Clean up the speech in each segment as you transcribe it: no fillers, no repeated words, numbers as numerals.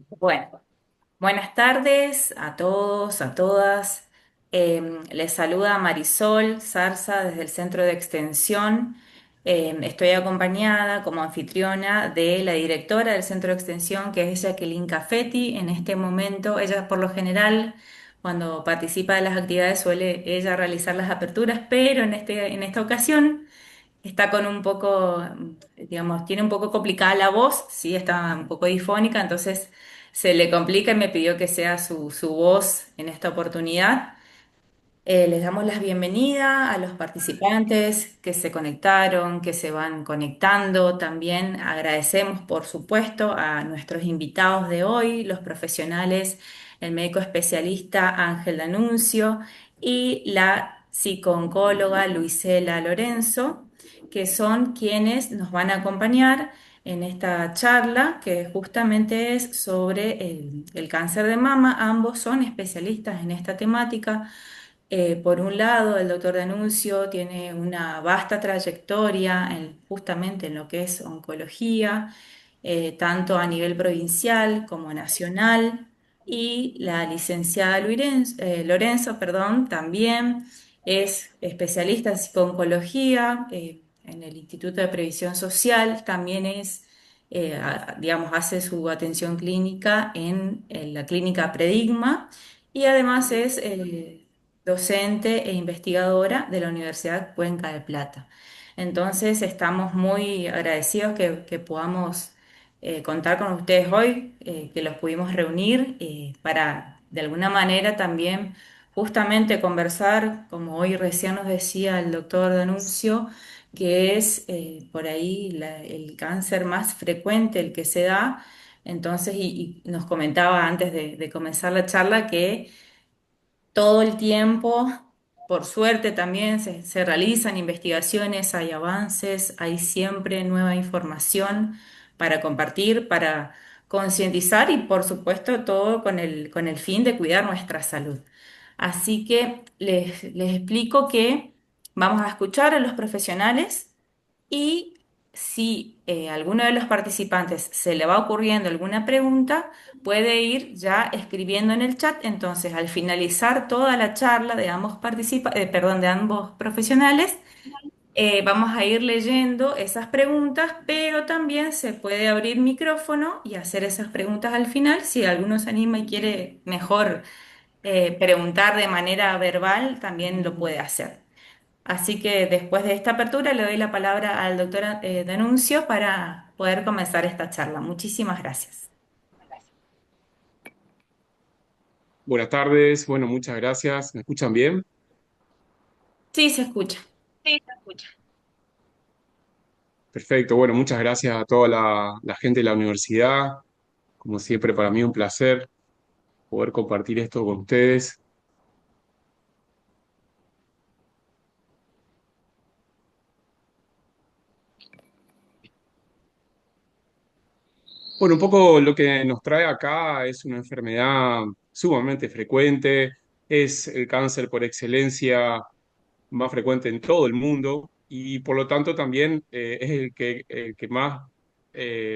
Bueno, buenas tardes a todos, a todas. Les saluda Marisol Zarza desde el Centro de Extensión. Estoy acompañada como anfitriona de la directora del Centro de Extensión, que es Jacqueline Cafetti. En este momento, ella por lo general, cuando participa de las actividades, suele ella realizar las aperturas, pero en esta ocasión está con un poco, digamos, tiene un poco complicada la voz, sí, está un poco difónica, entonces se le complica y me pidió que sea su voz en esta oportunidad. Les damos la bienvenida a los participantes que se conectaron, que se van conectando. También agradecemos, por supuesto, a nuestros invitados de hoy, los profesionales, el médico especialista Ángel D'Annunzio y la psicooncóloga Luisela Lorenzo, que son quienes nos van a acompañar en esta charla que justamente es sobre el cáncer de mama. Ambos son especialistas en esta temática. Por un lado, el doctor D'Annunzio tiene una vasta trayectoria justamente en lo que es oncología, tanto a nivel provincial como nacional, y la licenciada Lorenzo, perdón, también es especialista en psicooncología, en el Instituto de Previsión Social, también digamos, hace su atención clínica en la clínica Predigma y además es docente e investigadora de la Universidad Cuenca de Plata. Entonces, estamos muy agradecidos que podamos contar con ustedes hoy, que los pudimos reunir para, de alguna manera, también justamente conversar, como hoy recién nos decía el doctor D'Annunzio, que es por ahí el cáncer más frecuente, el que se da. Entonces, y nos comentaba antes de comenzar la charla que todo el tiempo, por suerte también se realizan investigaciones, hay avances, hay siempre nueva información para compartir, para concientizar y por supuesto todo con el fin de cuidar nuestra salud. Así que les explico que vamos a escuchar a los profesionales y si alguno de los participantes se le va ocurriendo alguna pregunta, puede ir ya escribiendo en el chat. Entonces, al finalizar toda la charla de perdón, de ambos profesionales, vamos a ir leyendo esas preguntas, pero también se puede abrir micrófono y hacer esas preguntas al final. Si alguno se anima y quiere mejor preguntar de manera verbal, también lo puede hacer. Así que después de esta apertura le doy la palabra al doctor D'Annunzio para poder comenzar esta charla. Muchísimas gracias. Buenas tardes, bueno, muchas gracias. ¿Me escuchan bien? Sí, se escucha. Sí, se escucha. Perfecto, bueno, muchas gracias a toda la gente de la universidad. Como siempre, para mí un placer poder compartir esto con ustedes. Bueno, un poco lo que nos trae acá es una enfermedad sumamente frecuente, es el cáncer por excelencia más frecuente en todo el mundo y por lo tanto también es el que más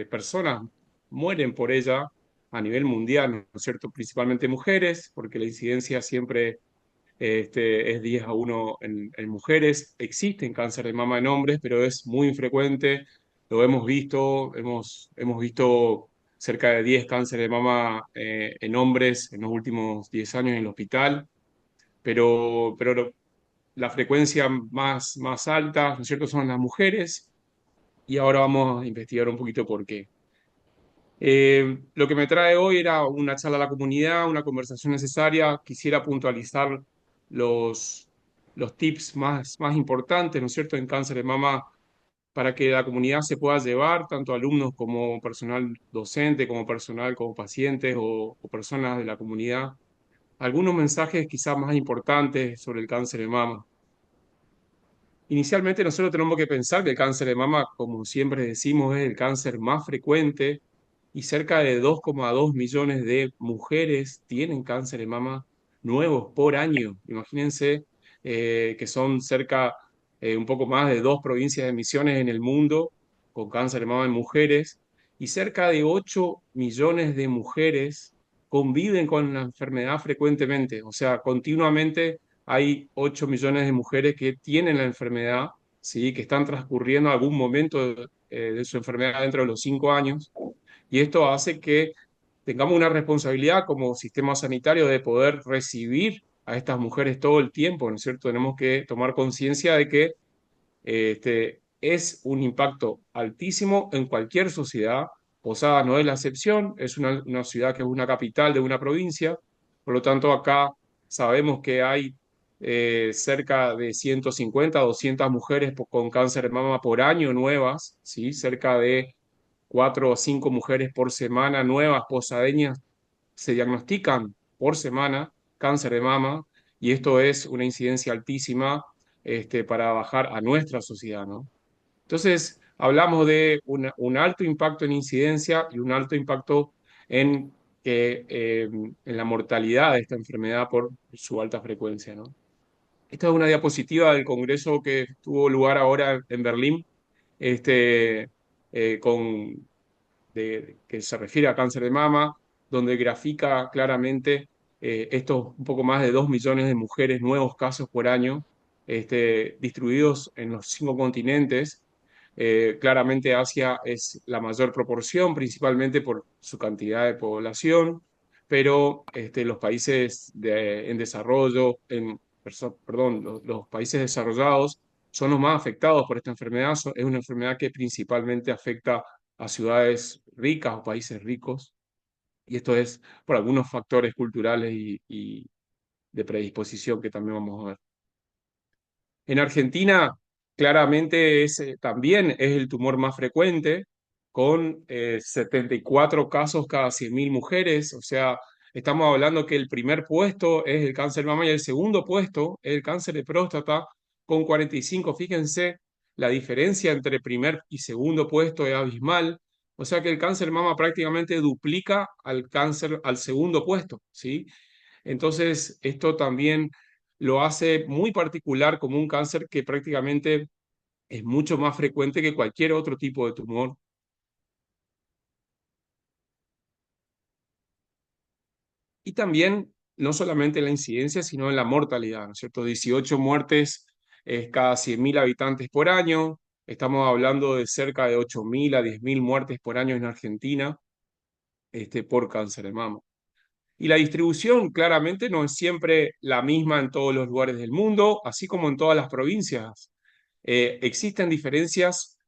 personas mueren por ella a nivel mundial, ¿no es cierto? Principalmente mujeres, porque la incidencia siempre es 10 a 1 en mujeres. Existen cáncer de mama en hombres, pero es muy infrecuente. Lo hemos visto, hemos visto cerca de 10 cánceres de mama en hombres en los últimos 10 años en el hospital, pero la frecuencia más alta, ¿no es cierto?, son las mujeres, y ahora vamos a investigar un poquito por qué. Lo que me trae hoy era una charla a la comunidad, una conversación necesaria. Quisiera puntualizar los, los tips más importantes, ¿no es cierto?, en cáncer de mama para que la comunidad se pueda llevar, tanto alumnos como personal docente, como personal, como pacientes o personas de la comunidad, algunos mensajes quizás más importantes sobre el cáncer de mama. Inicialmente nosotros tenemos que pensar que el cáncer de mama, como siempre decimos, es el cáncer más frecuente y cerca de 2,2 millones de mujeres tienen cáncer de mama nuevos por año. Imagínense que son cerca, un poco más de 2 provincias de Misiones en el mundo con cáncer de mama en mujeres y cerca de 8 millones de mujeres conviven con la enfermedad frecuentemente. O sea, continuamente hay 8 millones de mujeres que tienen la enfermedad, ¿sí? Que están transcurriendo algún momento de su enfermedad dentro de los 5 años. Y esto hace que tengamos una responsabilidad como sistema sanitario de poder recibir a estas mujeres todo el tiempo, ¿no es cierto? Tenemos que tomar conciencia de que es un impacto altísimo en cualquier sociedad. Posada no es la excepción, es una ciudad que es una capital de una provincia, por lo tanto acá sabemos que hay cerca de 150 200 mujeres con cáncer de mama por año nuevas, ¿sí? Cerca de 4 o 5 mujeres por semana nuevas posadeñas se diagnostican por semana cáncer de mama y esto es una incidencia altísima para bajar a nuestra sociedad, ¿no? Entonces, hablamos de un alto impacto en incidencia y un alto impacto en, en la mortalidad de esta enfermedad por su alta frecuencia, ¿no? Esta es una diapositiva del congreso que tuvo lugar ahora en Berlín, este, con que se refiere a cáncer de mama, donde grafica claramente estos un poco más de 2 millones de mujeres, nuevos casos por año, distribuidos en los 5 continentes. Claramente Asia es la mayor proporción, principalmente por su cantidad de población, pero los países en desarrollo, perdón, los países desarrollados son los más afectados por esta enfermedad. Es una enfermedad que principalmente afecta a ciudades ricas o países ricos, y esto es por algunos factores culturales y de predisposición que también vamos a ver. En Argentina, claramente también es el tumor más frecuente, con 74 casos cada 100.000 mujeres. O sea, estamos hablando que el primer puesto es el cáncer de mama y el segundo puesto es el cáncer de próstata con 45. Fíjense, la diferencia entre primer y segundo puesto es abismal. O sea que el cáncer de mama prácticamente duplica al cáncer al segundo puesto, ¿sí? Entonces, esto también lo hace muy particular como un cáncer que prácticamente es mucho más frecuente que cualquier otro tipo de tumor. Y también, no solamente en la incidencia, sino en la mortalidad, ¿no es cierto? 18 muertes cada 100.000 habitantes por año. Estamos hablando de cerca de 8.000 a 10.000 muertes por año en Argentina, por cáncer de mama. Y la distribución claramente no es siempre la misma en todos los lugares del mundo, así como en todas las provincias. Existen diferencias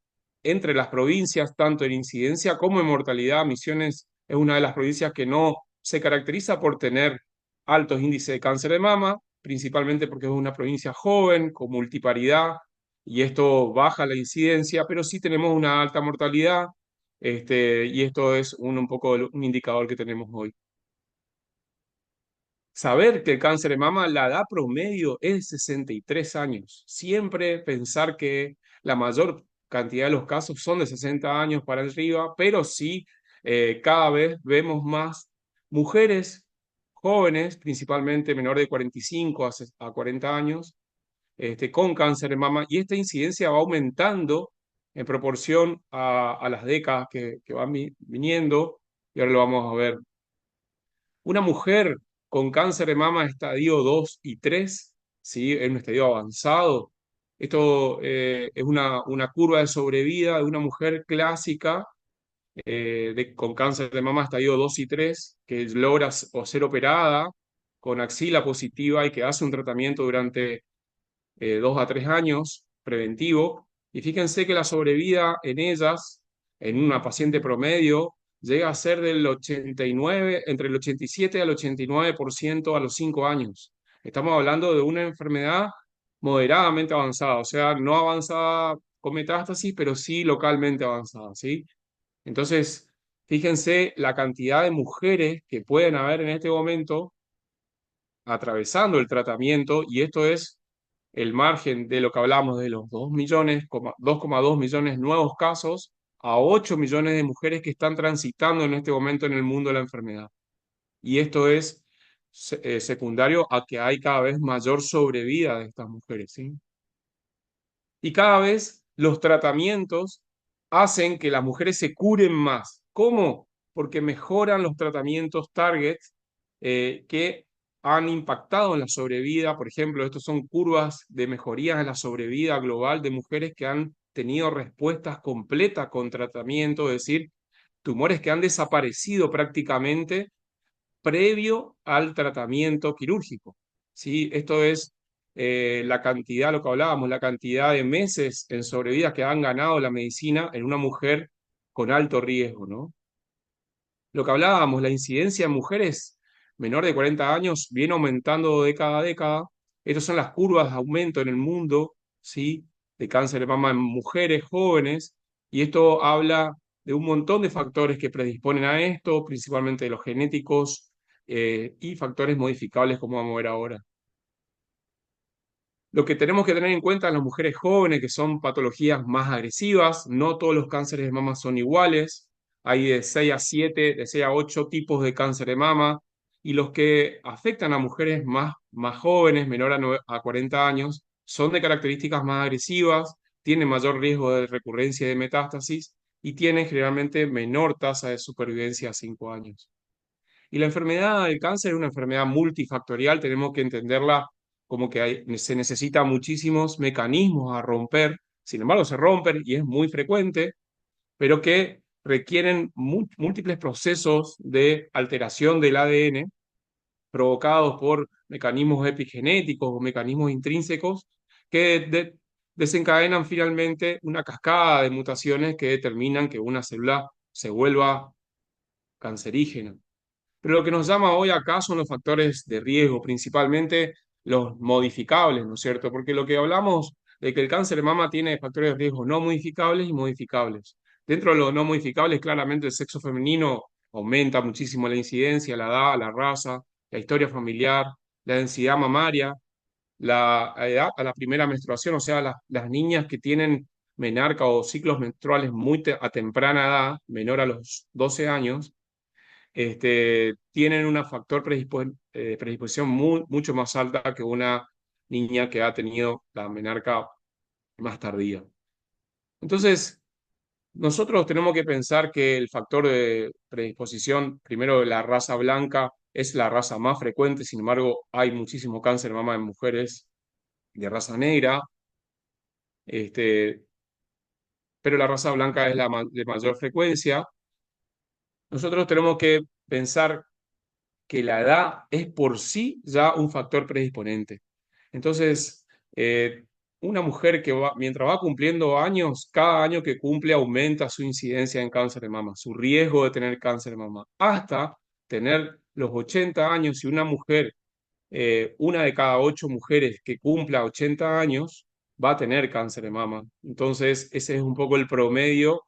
entre las provincias, tanto en incidencia como en mortalidad. Misiones es una de las provincias que no se caracteriza por tener altos índices de cáncer de mama, principalmente porque es una provincia joven, con multiparidad, y esto baja la incidencia, pero sí tenemos una alta mortalidad, y esto es un poco un indicador que tenemos hoy. Saber que el cáncer de mama, la edad promedio es 63 años. Siempre pensar que la mayor cantidad de los casos son de 60 años para arriba, pero sí cada vez vemos más mujeres jóvenes, principalmente menor de 45 a 40 años, con cáncer de mama, y esta incidencia va aumentando en proporción a las décadas que van viniendo, y ahora lo vamos a ver. Una mujer con cáncer de mama estadio 2 y 3, ¿sí? En un estadio avanzado. Esto es una curva de sobrevida de una mujer clásica con cáncer de mama estadio 2 y 3 que logra o ser operada con axila positiva y que hace un tratamiento durante 2 a 3 años preventivo. Y fíjense que la sobrevida en ellas, en una paciente promedio, llega a ser del 89, entre el 87 al 89% a los 5 años. Estamos hablando de una enfermedad moderadamente avanzada, o sea, no avanzada con metástasis, pero sí localmente avanzada, ¿sí? Entonces, fíjense la cantidad de mujeres que pueden haber en este momento atravesando el tratamiento, y esto es el margen de lo que hablamos de los 2 millones, 2,2 millones nuevos casos a 8 millones de mujeres que están transitando en este momento en el mundo de la enfermedad. Y esto es secundario a que hay cada vez mayor sobrevida de estas mujeres, ¿sí? Y cada vez los tratamientos hacen que las mujeres se curen más. ¿Cómo? Porque mejoran los tratamientos target que han impactado en la sobrevida. Por ejemplo, estos son curvas de mejorías en la sobrevida global de mujeres que han tenido respuestas completas con tratamiento, es decir, tumores que han desaparecido prácticamente previo al tratamiento quirúrgico. ¿Sí? Esto es la cantidad, lo que hablábamos, la cantidad de meses en sobrevida que han ganado la medicina en una mujer con alto riesgo, ¿no? Lo que hablábamos, la incidencia en mujeres menor de 40 años viene aumentando década a década. Estas son las curvas de aumento en el mundo, ¿sí? De cáncer de mama en mujeres jóvenes, y esto habla de un montón de factores que predisponen a esto, principalmente de los genéticos y factores modificables, como vamos a ver ahora. Lo que tenemos que tener en cuenta en las mujeres jóvenes, que son patologías más agresivas, no todos los cánceres de mama son iguales, hay de 6 a 7, de 6 a 8 tipos de cáncer de mama, y los que afectan a mujeres más jóvenes, menor a 40 años, son de características más agresivas, tienen mayor riesgo de recurrencia y de metástasis, y tienen generalmente menor tasa de supervivencia a 5 años. Y la enfermedad del cáncer es una enfermedad multifactorial, tenemos que entenderla como que se necesitan muchísimos mecanismos a romper, sin embargo se rompen y es muy frecuente, pero que requieren múltiples procesos de alteración del ADN provocados por mecanismos epigenéticos o mecanismos intrínsecos que desencadenan finalmente una cascada de mutaciones que determinan que una célula se vuelva cancerígena. Pero lo que nos llama hoy acá son los factores de riesgo, principalmente los modificables, ¿no es cierto? Porque lo que hablamos de que el cáncer de mama tiene factores de riesgo no modificables y modificables. Dentro de los no modificables, claramente el sexo femenino aumenta muchísimo la incidencia, la edad, la raza, la historia familiar, la densidad mamaria, la edad a la primera menstruación, o sea, las niñas que tienen menarca o ciclos menstruales a temprana edad, menor a los 12 años, tienen una factor predisposición mucho más alta que una niña que ha tenido la menarca más tardía. Entonces, nosotros tenemos que pensar que el factor de predisposición, primero, la raza blanca es la raza más frecuente, sin embargo, hay muchísimo cáncer de mama en mujeres de raza negra, este, pero la raza blanca es de mayor frecuencia. Nosotros tenemos que pensar que la edad es por sí ya un factor predisponente. Entonces, una mujer que mientras va cumpliendo años, cada año que cumple aumenta su incidencia en cáncer de mama, su riesgo de tener cáncer de mama, hasta tener los 80 años. Y una mujer, una de cada 8 mujeres que cumpla 80 años va a tener cáncer de mama. Entonces, ese es un poco el promedio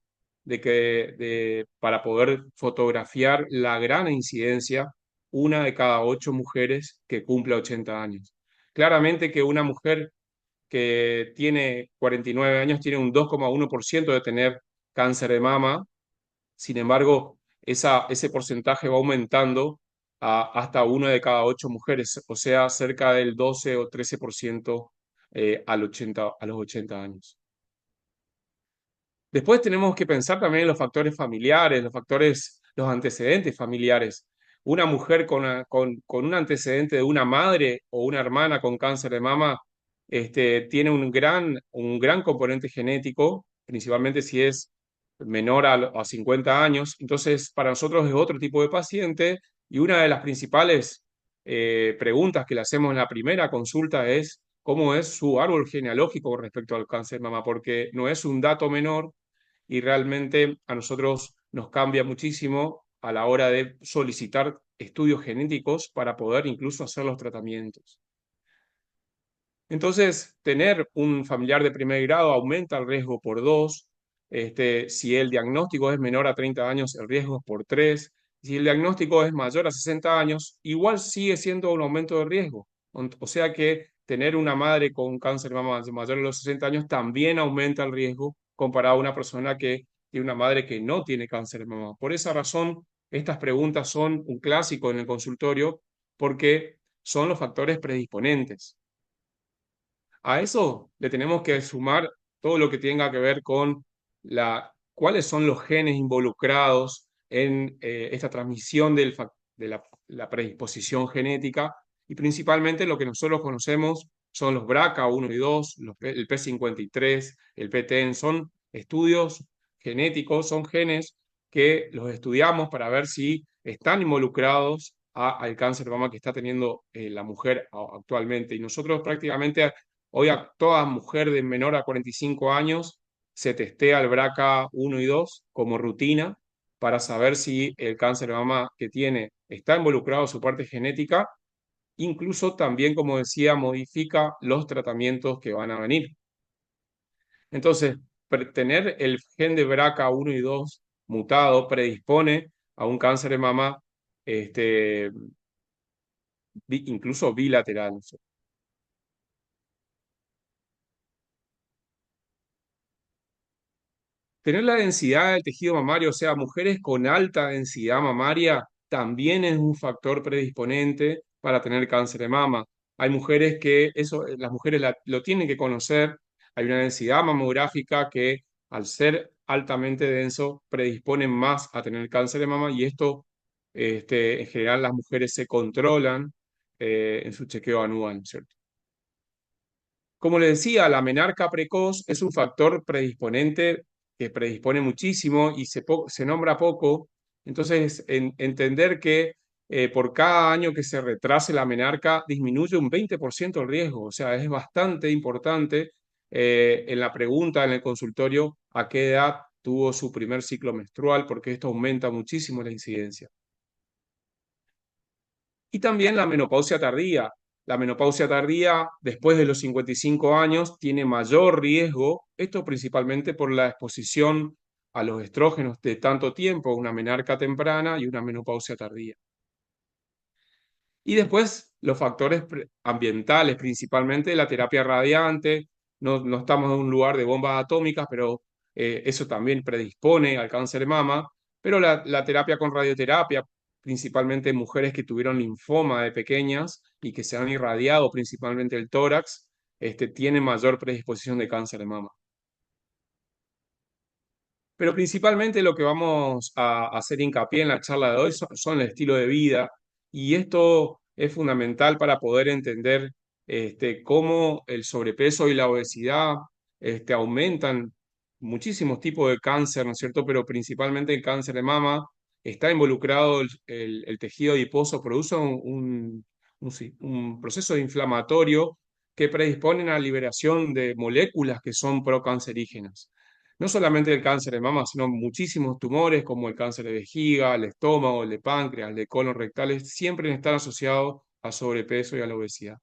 para poder fotografiar la gran incidencia, una de cada 8 mujeres que cumple 80 años. Claramente que una mujer que tiene 49 años tiene un 2,1% de tener cáncer de mama. Sin embargo, ese porcentaje va aumentando hasta una de cada 8 mujeres, o sea, cerca del 12 o 13% a los 80 años. Después tenemos que pensar también en los factores familiares, los antecedentes familiares. Una mujer con un antecedente de una madre o una hermana con cáncer de mama, tiene un gran componente genético, principalmente si es menor a 50 años. Entonces, para nosotros es otro tipo de paciente, y una de las principales preguntas que le hacemos en la primera consulta es cómo es su árbol genealógico con respecto al cáncer de mama, porque no es un dato menor y realmente a nosotros nos cambia muchísimo a la hora de solicitar estudios genéticos para poder incluso hacer los tratamientos. Entonces, tener un familiar de primer grado aumenta el riesgo por 2. Si el diagnóstico es menor a 30 años, el riesgo es por 3. Si el diagnóstico es mayor a 60 años, igual sigue siendo un aumento de riesgo. O sea que tener una madre con cáncer de mama mayor a los 60 años también aumenta el riesgo comparado a una persona que tiene una madre que no tiene cáncer de mama. Por esa razón, estas preguntas son un clásico en el consultorio, porque son los factores predisponentes. A eso le tenemos que sumar todo lo que tenga que ver con cuáles son los genes involucrados en esta transmisión de la predisposición genética y principalmente lo que nosotros conocemos son los BRCA1 y 2, el P53, el PTEN, son estudios genéticos, son genes que los estudiamos para ver si están involucrados al cáncer de mama que está teniendo la mujer actualmente. Y nosotros prácticamente hoy a toda mujer de menor a 45 años se testea el BRCA1 y 2 como rutina para saber si el cáncer de mama que tiene está involucrado en su parte genética. Incluso también, como decía, modifica los tratamientos que van a venir. Entonces, tener el gen de BRCA1 y 2 mutado predispone a un cáncer de mama, este, incluso bilateral. Tener la densidad del tejido mamario, o sea, mujeres con alta densidad mamaria, también es un factor predisponente para tener cáncer de mama. Hay mujeres que eso, las mujeres lo tienen que conocer. Hay una densidad mamográfica que, al ser altamente denso, predisponen más a tener cáncer de mama y esto, en general, las mujeres se controlan en su chequeo anual, ¿cierto? Como le decía, la menarca precoz es un factor predisponente que predispone muchísimo y se nombra poco. Entonces, entender que por cada año que se retrase la menarca disminuye un 20% el riesgo. O sea, es bastante importante en la pregunta en el consultorio a qué edad tuvo su primer ciclo menstrual, porque esto aumenta muchísimo la incidencia. Y también la menopausia tardía. La menopausia tardía, después de los 55 años, tiene mayor riesgo, esto principalmente por la exposición a los estrógenos de tanto tiempo, una menarca temprana y una menopausia tardía. Y después los factores ambientales, principalmente la terapia radiante. No estamos en un lugar de bombas atómicas, pero eso también predispone al cáncer de mama. Pero la terapia con radioterapia, principalmente en mujeres que tuvieron linfoma de pequeñas y que se han irradiado principalmente el tórax, tiene mayor predisposición de cáncer de mama. Pero principalmente lo que vamos a hacer hincapié en la charla de hoy son el estilo de vida y esto es fundamental para poder entender cómo el sobrepeso y la obesidad aumentan muchísimos tipos de cáncer, ¿no es cierto? Pero principalmente el cáncer de mama está involucrado el tejido adiposo, produce un proceso inflamatorio que predispone a la liberación de moléculas que son procancerígenas. No solamente el cáncer de mama, sino muchísimos tumores como el cáncer de vejiga, el estómago, el de páncreas, el de colon rectales, siempre están asociados al sobrepeso y a la obesidad.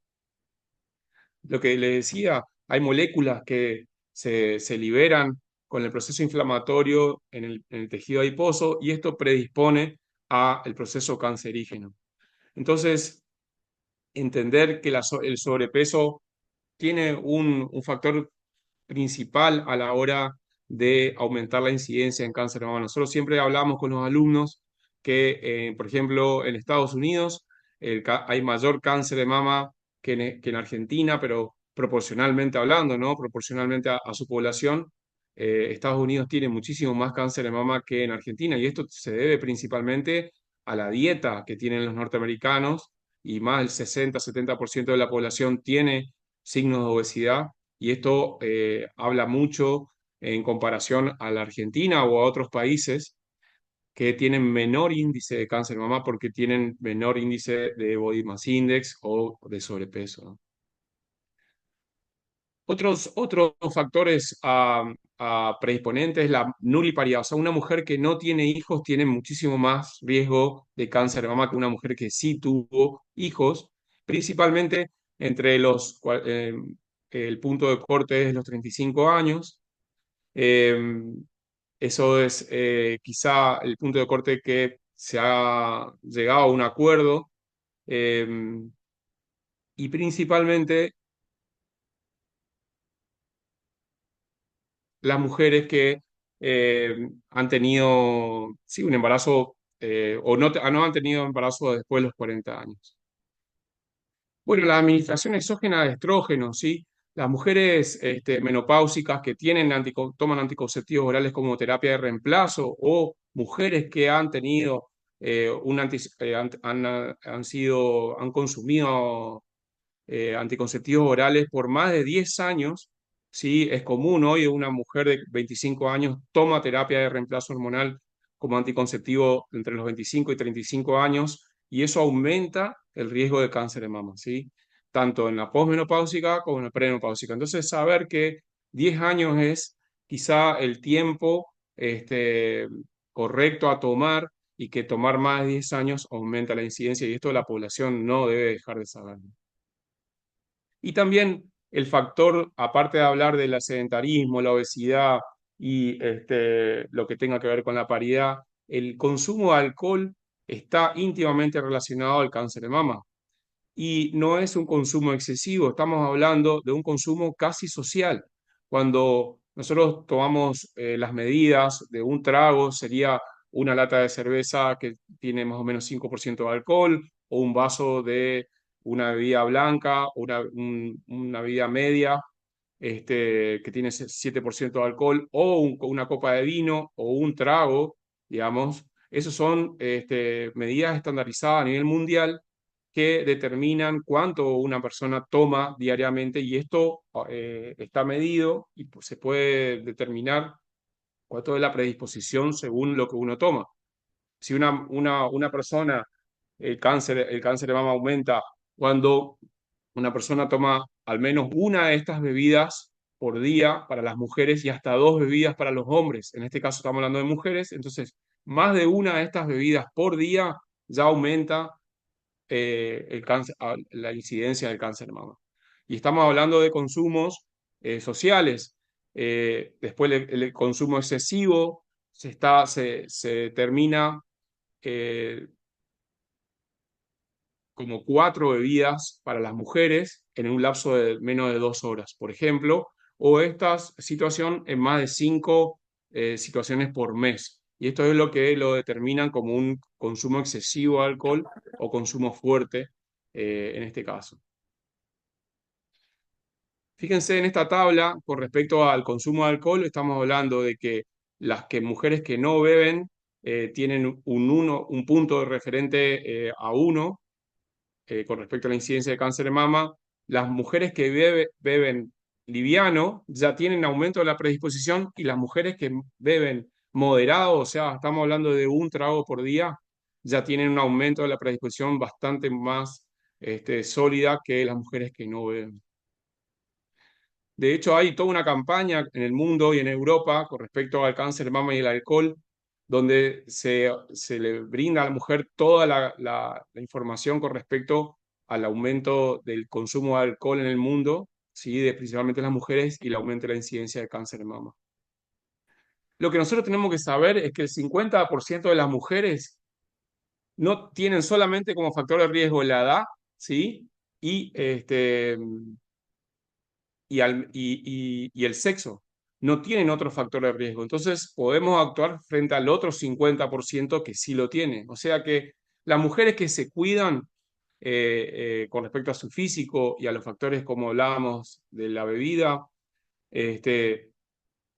Lo que le decía, hay moléculas que se liberan con el proceso inflamatorio en el tejido adiposo y esto predispone al proceso cancerígeno. Entonces, entender que el sobrepeso tiene un factor principal a la hora de aumentar la incidencia en cáncer de mama. Nosotros siempre hablamos con los alumnos que, por ejemplo, en Estados Unidos hay mayor cáncer de mama que en Argentina, pero proporcionalmente hablando, ¿no? Proporcionalmente a su población, Estados Unidos tiene muchísimo más cáncer de mama que en Argentina y esto se debe principalmente a la dieta que tienen los norteamericanos y más del 60-70% de la población tiene signos de obesidad y esto habla mucho en comparación a la Argentina o a otros países que tienen menor índice de cáncer de mama porque tienen menor índice de body mass index o de sobrepeso, ¿no? Otros factores predisponentes, la nuliparidad, o sea, una mujer que no tiene hijos tiene muchísimo más riesgo de cáncer de mama que una mujer que sí tuvo hijos, principalmente entre el punto de corte es los 35 años. Eh, Eso es quizá el punto de corte que se ha llegado a un acuerdo eh, y principalmente las mujeres que han tenido sí, un embarazo o no han tenido embarazo después de los 40 años. Bueno, la administración exógena de estrógenos, ¿sí? Las mujeres menopáusicas que tienen toman anticonceptivos orales como terapia de reemplazo o mujeres que han tenido han consumido anticonceptivos orales por más de 10 años. Sí, es común hoy una mujer de 25 años toma terapia de reemplazo hormonal como anticonceptivo entre los 25 y 35 años y eso aumenta el riesgo de cáncer de mama, ¿sí? Tanto en la posmenopáusica como en la premenopáusica. Entonces, saber que 10 años es quizá el tiempo correcto a tomar y que tomar más de 10 años aumenta la incidencia y esto la población no debe dejar de saber. Y también el factor, aparte de hablar del sedentarismo, la obesidad y lo que tenga que ver con la paridad, el consumo de alcohol está íntimamente relacionado al cáncer de mama. Y no es un consumo excesivo, estamos hablando de un consumo casi social. Cuando nosotros tomamos las medidas de un trago, sería una lata de cerveza que tiene más o menos 5% de alcohol, o un vaso de una bebida blanca, una bebida media que tiene 7% de alcohol, o una copa de vino, o un trago, digamos. Esas son medidas estandarizadas a nivel mundial que determinan cuánto una persona toma diariamente y esto está medido y pues, se puede determinar cuánto es la predisposición según lo que uno toma. Si una persona, el cáncer de mama aumenta cuando una persona toma al menos una de estas bebidas por día para las mujeres y hasta dos bebidas para los hombres. En este caso estamos hablando de mujeres, entonces más de una de estas bebidas por día ya aumenta la incidencia del cáncer de mama. Y estamos hablando de consumos sociales. Después el consumo excesivo se termina eh, como 4 bebidas para las mujeres en un lapso de menos de 2 horas, por ejemplo, o esta situación en más de 5 situaciones por mes. Y esto es lo que lo determinan como un consumo excesivo de alcohol o consumo fuerte en este caso. Fíjense en esta tabla con respecto al consumo de alcohol, estamos hablando de que mujeres que no beben tienen un punto de referente a 1 con respecto a la incidencia de cáncer de mama. Las mujeres que beben liviano ya tienen aumento de la predisposición y las mujeres que beben moderado, o sea, estamos hablando de un trago por día, ya tienen un aumento de la predisposición bastante más sólida que las mujeres que no beben. De hecho, hay toda una campaña en el mundo y en Europa con respecto al cáncer de mama y el alcohol, donde se le brinda a la mujer toda la información con respecto al aumento del consumo de alcohol en el mundo, ¿sí? Principalmente las mujeres, y el aumento de la incidencia de cáncer de mama. Lo que nosotros tenemos que saber es que el 50% de las mujeres no tienen solamente como factor de riesgo la edad, ¿sí? Y y el sexo. No tienen otro factor de riesgo. Entonces podemos actuar frente al otro 50% que sí lo tiene. O sea que las mujeres que se cuidan con respecto a su físico y a los factores como hablábamos de la bebida, este,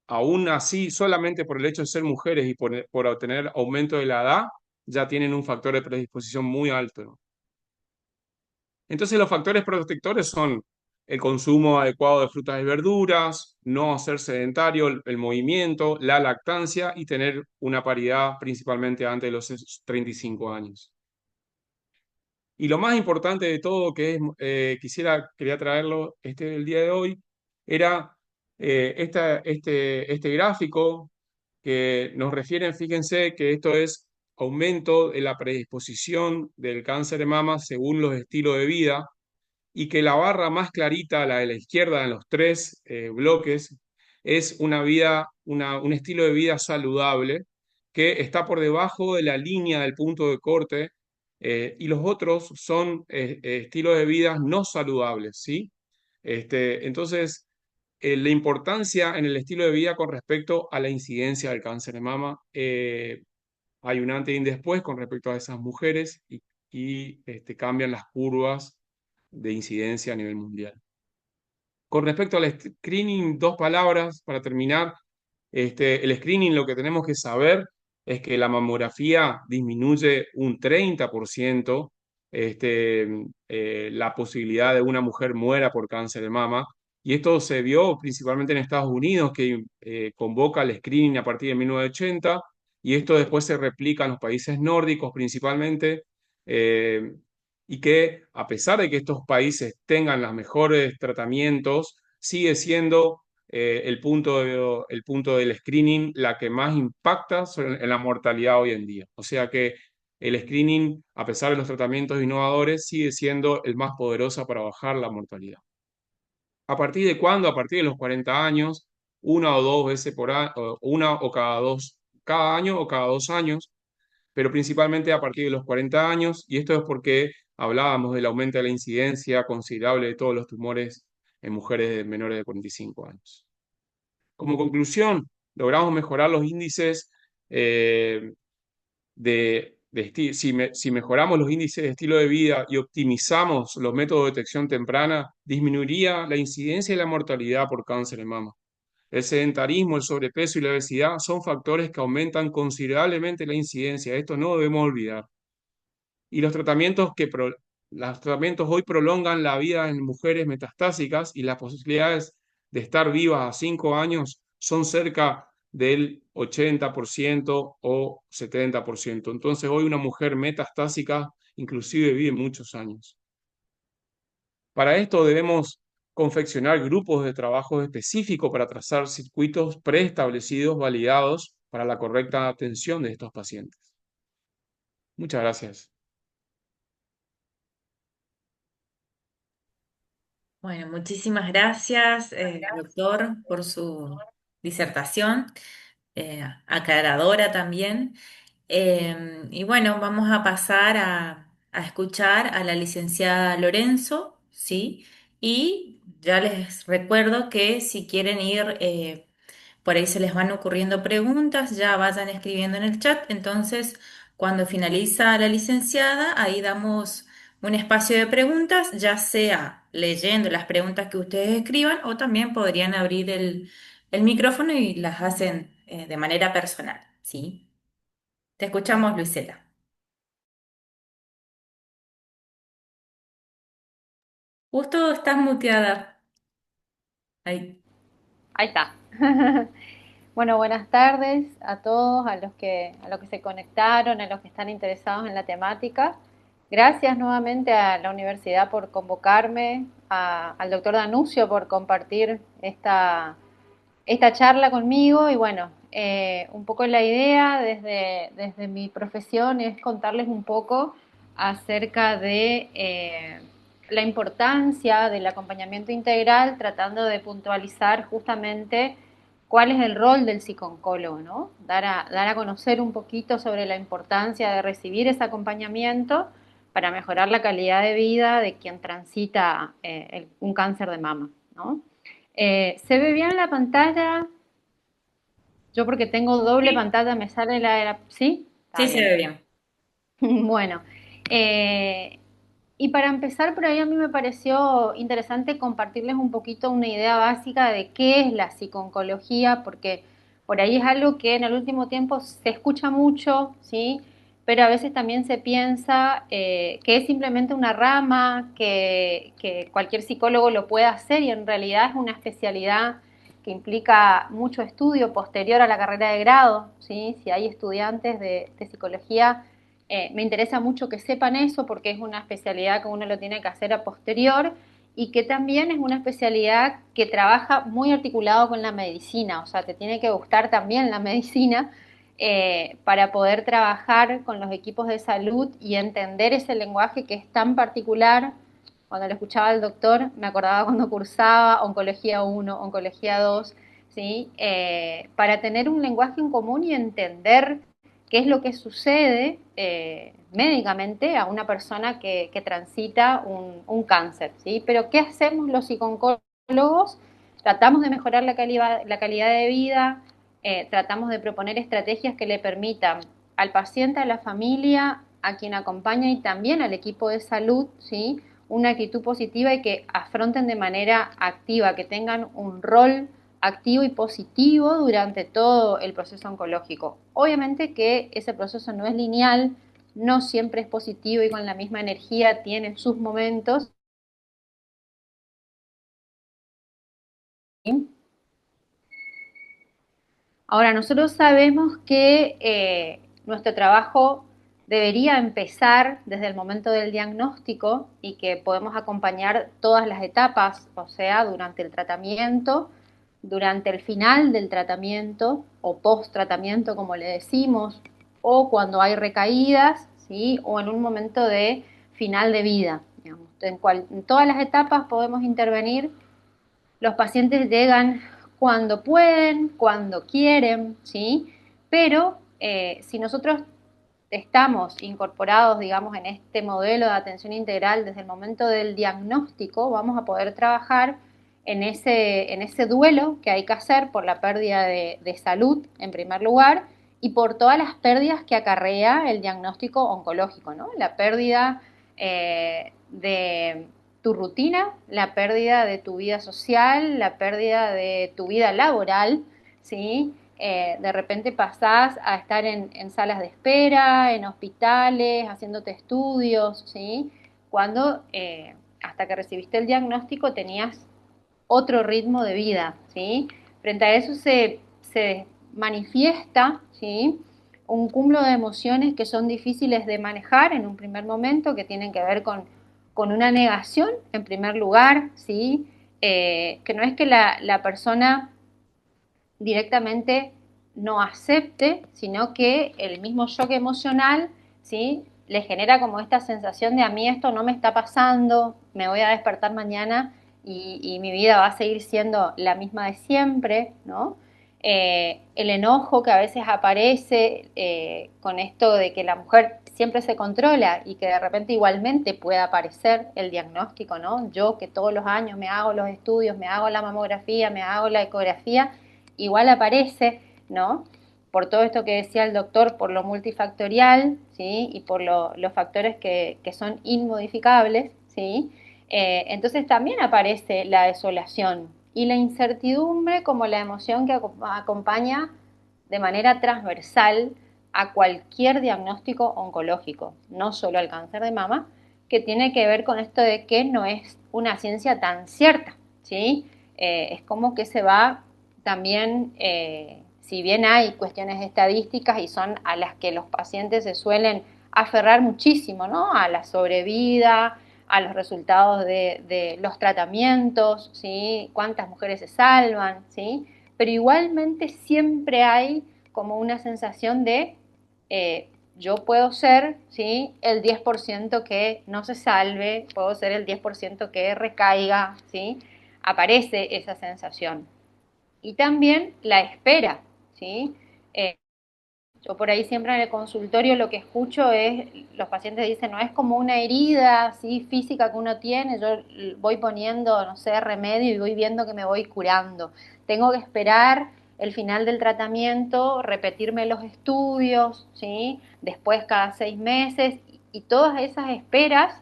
aún así, solamente por el hecho de ser mujeres y por obtener aumento de la edad, ya tienen un factor de predisposición muy alto, ¿no? Entonces los factores protectores son el consumo adecuado de frutas y verduras, no ser sedentario, el movimiento, la lactancia y tener una paridad principalmente antes de los 35 años. Y lo más importante de todo que quería traerlo el día de hoy, era este gráfico que nos refieren, fíjense que esto es aumento de la predisposición del cáncer de mama según los estilos de vida y que la barra más clarita, la de la izquierda en los tres bloques, es un estilo de vida saludable que está por debajo de la línea del punto de corte y los otros son estilos de vida no saludables, ¿sí? Entonces, la importancia en el estilo de vida con respecto a la incidencia del cáncer de mama, hay un antes y un después con respecto a esas mujeres y cambian las curvas de incidencia a nivel mundial. Con respecto al screening, dos palabras para terminar. El screening, lo que tenemos que saber es que la mamografía disminuye un 30% la posibilidad de una mujer muera por cáncer de mama. Y esto se vio principalmente en Estados Unidos, que convoca el screening a partir de 1980, y esto después se replica en los países nórdicos principalmente, eh, y que a pesar de que estos países tengan los mejores tratamientos, sigue siendo el punto del screening la que más impacta en la mortalidad hoy en día. O sea que el screening, a pesar de los tratamientos innovadores, sigue siendo el más poderoso para bajar la mortalidad. ¿A partir de cuándo? A partir de los 40 años, una o dos veces por año, una o cada año o cada 2 años, pero principalmente a partir de los 40 años, y esto es porque hablábamos del aumento de la incidencia considerable de todos los tumores en mujeres menores de 45 años. Como conclusión, logramos mejorar los índices eh, si mejoramos los índices de estilo de vida y optimizamos los métodos de detección temprana, disminuiría la incidencia y la mortalidad por cáncer de mama. El sedentarismo, el sobrepeso y la obesidad son factores que aumentan considerablemente la incidencia. Esto no debemos olvidar. Y los tratamientos hoy prolongan la vida en mujeres metastásicas y las posibilidades de estar vivas a 5 años son cerca del 80% o 70%. Entonces hoy una mujer metastásica inclusive vive muchos años. Para esto debemos confeccionar grupos de trabajo específicos para trazar circuitos preestablecidos, validados para la correcta atención de estos pacientes. Muchas gracias. Bueno, muchísimas gracias, doctor, por su disertación, aclaradora también. Y bueno, vamos a pasar a escuchar a la licenciada Lorenzo, ¿sí? Y ya les recuerdo que si quieren ir, por ahí se les van ocurriendo preguntas, ya vayan escribiendo en el chat. Entonces, cuando finaliza la licenciada, ahí damos un espacio de preguntas, ya sea leyendo las preguntas que ustedes escriban o también podrían abrir el micrófono y las hacen, de manera personal, ¿sí? Te escuchamos, Luisela. Justo estás muteada. Ahí. Ahí está. Bueno, buenas tardes a todos, a los que se conectaron, a los que están interesados en la temática. Gracias nuevamente a la universidad por convocarme, al doctor Danucio por compartir esta charla conmigo. Y bueno, un poco la idea desde mi profesión es contarles un poco acerca de la importancia del acompañamiento integral, tratando de puntualizar justamente cuál es el rol del psicooncólogo, ¿no? Dar a conocer un poquito sobre la importancia de recibir ese acompañamiento para mejorar la calidad de vida de quien transita un cáncer de mama, ¿no? ¿Se ve bien la pantalla? Yo porque tengo doble Sí, pantalla me sale ¿Sí? Está sí se bien. ve bien. Bueno, eh, y para empezar por ahí a mí me pareció interesante compartirles un poquito una idea básica de qué es la psicooncología, porque por ahí es algo que en el último tiempo se escucha mucho, ¿sí? Pero a veces también se piensa que es simplemente una rama, que cualquier psicólogo lo puede hacer y en realidad es una especialidad que implica mucho estudio posterior a la carrera de grado, ¿sí? Si hay estudiantes de psicología, me interesa mucho que sepan eso porque es una especialidad que uno lo tiene que hacer a posterior y que también es una especialidad que trabaja muy articulado con la medicina, o sea, te tiene que gustar también la medicina para poder trabajar con los equipos de salud y entender ese lenguaje que es tan particular. Cuando lo escuchaba el doctor, me acordaba cuando cursaba Oncología 1, Oncología 2, ¿sí? Para tener un lenguaje en común y entender qué es lo que sucede médicamente a una persona que transita un cáncer, ¿sí? Pero ¿qué hacemos los psicólogos? Tratamos de mejorar la calidad de vida, tratamos de proponer estrategias que le permitan al paciente, a la familia, a quien acompaña y también al equipo de salud, ¿sí? una actitud positiva y que afronten de manera activa, que tengan un rol activo y positivo durante todo el proceso oncológico. Obviamente que ese proceso no es lineal, no siempre es positivo y con la misma energía tiene sus momentos. Ahora, nosotros sabemos que nuestro trabajo debería empezar desde el momento del diagnóstico y que podemos acompañar todas las etapas, o sea, durante el tratamiento, durante el final del tratamiento o post tratamiento, como le decimos, o cuando hay recaídas, ¿sí? O en un momento de final de vida. Digamos. En todas las etapas podemos intervenir. Los pacientes llegan cuando pueden, cuando quieren, ¿sí? Pero si nosotros estamos incorporados, digamos, en este modelo de atención integral desde el momento del diagnóstico, vamos a poder trabajar en ese duelo que hay que hacer por la pérdida de salud, en primer lugar, y por todas las pérdidas que acarrea el diagnóstico oncológico, ¿no? La pérdida de tu rutina, la pérdida de tu vida social, la pérdida de tu vida laboral, ¿sí? De repente pasás a estar en salas de espera, en hospitales, haciéndote estudios, ¿sí? Cuando hasta que recibiste el diagnóstico tenías otro ritmo de vida, ¿sí? Frente a eso se manifiesta, ¿sí? Un cúmulo de emociones que son difíciles de manejar en un primer momento, que tienen que ver con una negación, en primer lugar, ¿sí? Que no es que la persona directamente no acepte, sino que el mismo shock emocional, ¿sí? Le genera como esta sensación de a mí esto no me está pasando, me voy a despertar mañana y mi vida va a seguir siendo la misma de siempre, ¿no? El enojo que a veces aparece con esto de que la mujer siempre se controla y que de repente igualmente pueda aparecer el diagnóstico, ¿no? Yo que todos los años me hago los estudios, me hago la mamografía, me hago la ecografía, igual aparece, ¿no? Por todo esto que decía el doctor, por lo multifactorial, ¿sí? Y por los factores que son inmodificables, ¿sí? Entonces también aparece la desolación y la incertidumbre como la emoción que acompaña de manera transversal a cualquier diagnóstico oncológico, no solo al cáncer de mama, que tiene que ver con esto de que no es una ciencia tan cierta, ¿sí? Es como que se va también, si bien hay cuestiones estadísticas y son a las que los pacientes se suelen aferrar muchísimo, ¿no? A la sobrevida, a los resultados de los tratamientos, ¿sí? Cuántas mujeres se salvan, ¿sí? Pero igualmente siempre hay como una sensación de yo puedo ser, ¿sí? El 10% que no se salve, puedo ser el 10% que recaiga, ¿sí? Aparece esa sensación. Y también la espera, ¿sí? Eh, yo por ahí siempre en el consultorio lo que escucho es, los pacientes dicen, no es como una herida ¿sí? Física que uno tiene, yo voy poniendo, no sé, remedio y voy viendo que me voy curando. Tengo que esperar el final del tratamiento, repetirme los estudios, ¿sí? Después cada 6 meses, y todas esas esperas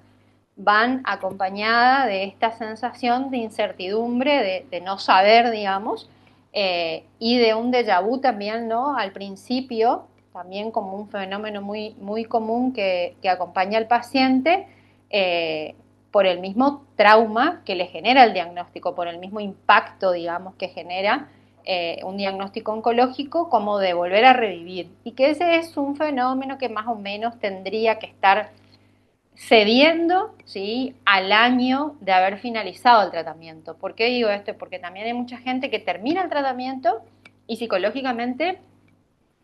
van acompañadas de esta sensación de incertidumbre, de no saber, digamos, y de un déjà vu también, ¿no? Al principio, también como un fenómeno muy, muy común que acompaña al paciente por el mismo trauma que le genera el diagnóstico, por el mismo impacto, digamos, que genera un diagnóstico oncológico, como de volver a revivir. Y que ese es un fenómeno que más o menos tendría que estar cediendo ¿sí? Al año de haber finalizado el tratamiento. ¿Por qué digo esto? Porque también hay mucha gente que termina el tratamiento y psicológicamente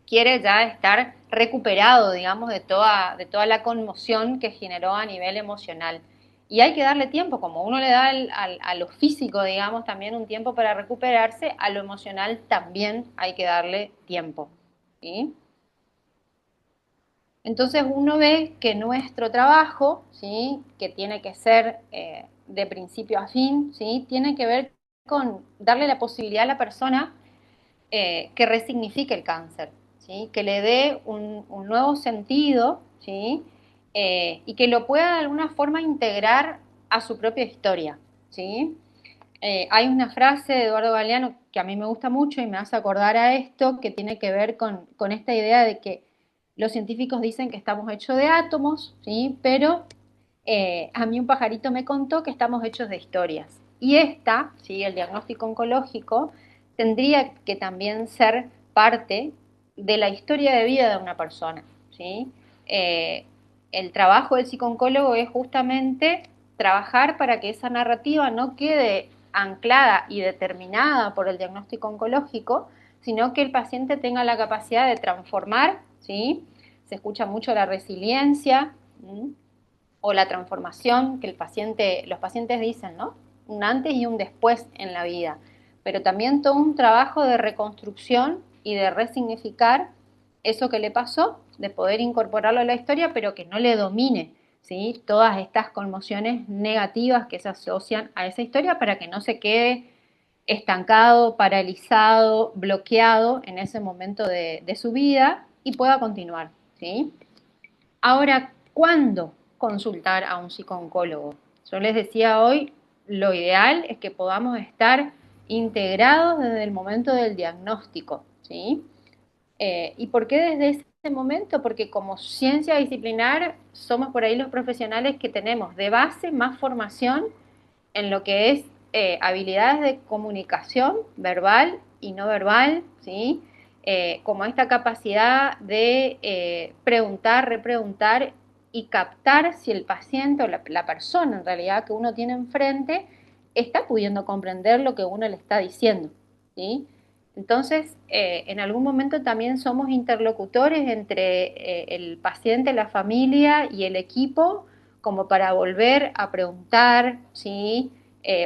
quiere ya estar recuperado, digamos, de toda la conmoción que generó a nivel emocional. Y hay que darle tiempo, como uno le da a lo físico, digamos, también un tiempo para recuperarse, a lo emocional también hay que darle tiempo. ¿Sí? Entonces uno ve que nuestro trabajo, ¿sí? Que tiene que ser de principio a fin, ¿sí? Tiene que ver con darle la posibilidad a la persona que resignifique el cáncer, ¿sí? Que le dé un nuevo sentido, ¿sí? Y que lo pueda de alguna forma integrar a su propia historia, ¿sí? Hay una frase de Eduardo Galeano que a mí me gusta mucho y me hace acordar a esto, que tiene que ver con esta idea de que los científicos dicen que estamos hechos de átomos, ¿sí? Pero a mí un pajarito me contó que estamos hechos de historias. Y esta, ¿sí? El diagnóstico oncológico, tendría que también ser parte de la historia de vida de una persona, ¿sí? Eh, el trabajo del psicooncólogo es justamente trabajar para que esa narrativa no quede anclada y determinada por el diagnóstico oncológico, sino que el paciente tenga la capacidad de transformar, ¿sí? Se escucha mucho la resiliencia, ¿sí? O la transformación que los pacientes dicen, ¿no? Un antes y un después en la vida, pero también todo un trabajo de reconstrucción y de resignificar eso que le pasó, de poder incorporarlo a la historia, pero que no le domine, ¿sí? Todas estas conmociones negativas que se asocian a esa historia para que no se quede estancado, paralizado, bloqueado en ese momento de su vida y pueda continuar, ¿sí? Ahora, ¿cuándo consultar a un psicooncólogo? Yo les decía hoy, lo ideal es que podamos estar integrados desde el momento del diagnóstico, ¿sí? ¿Y por qué desde ese momento? Porque como ciencia disciplinar somos por ahí los profesionales que tenemos de base más formación en lo que es habilidades de comunicación verbal y no verbal, ¿sí? Como esta capacidad de preguntar, repreguntar y captar si el paciente o la persona en realidad que uno tiene enfrente está pudiendo comprender lo que uno le está diciendo, ¿sí? Entonces, en algún momento también somos interlocutores entre el paciente, la familia y el equipo, como para volver a preguntar, ¿sí?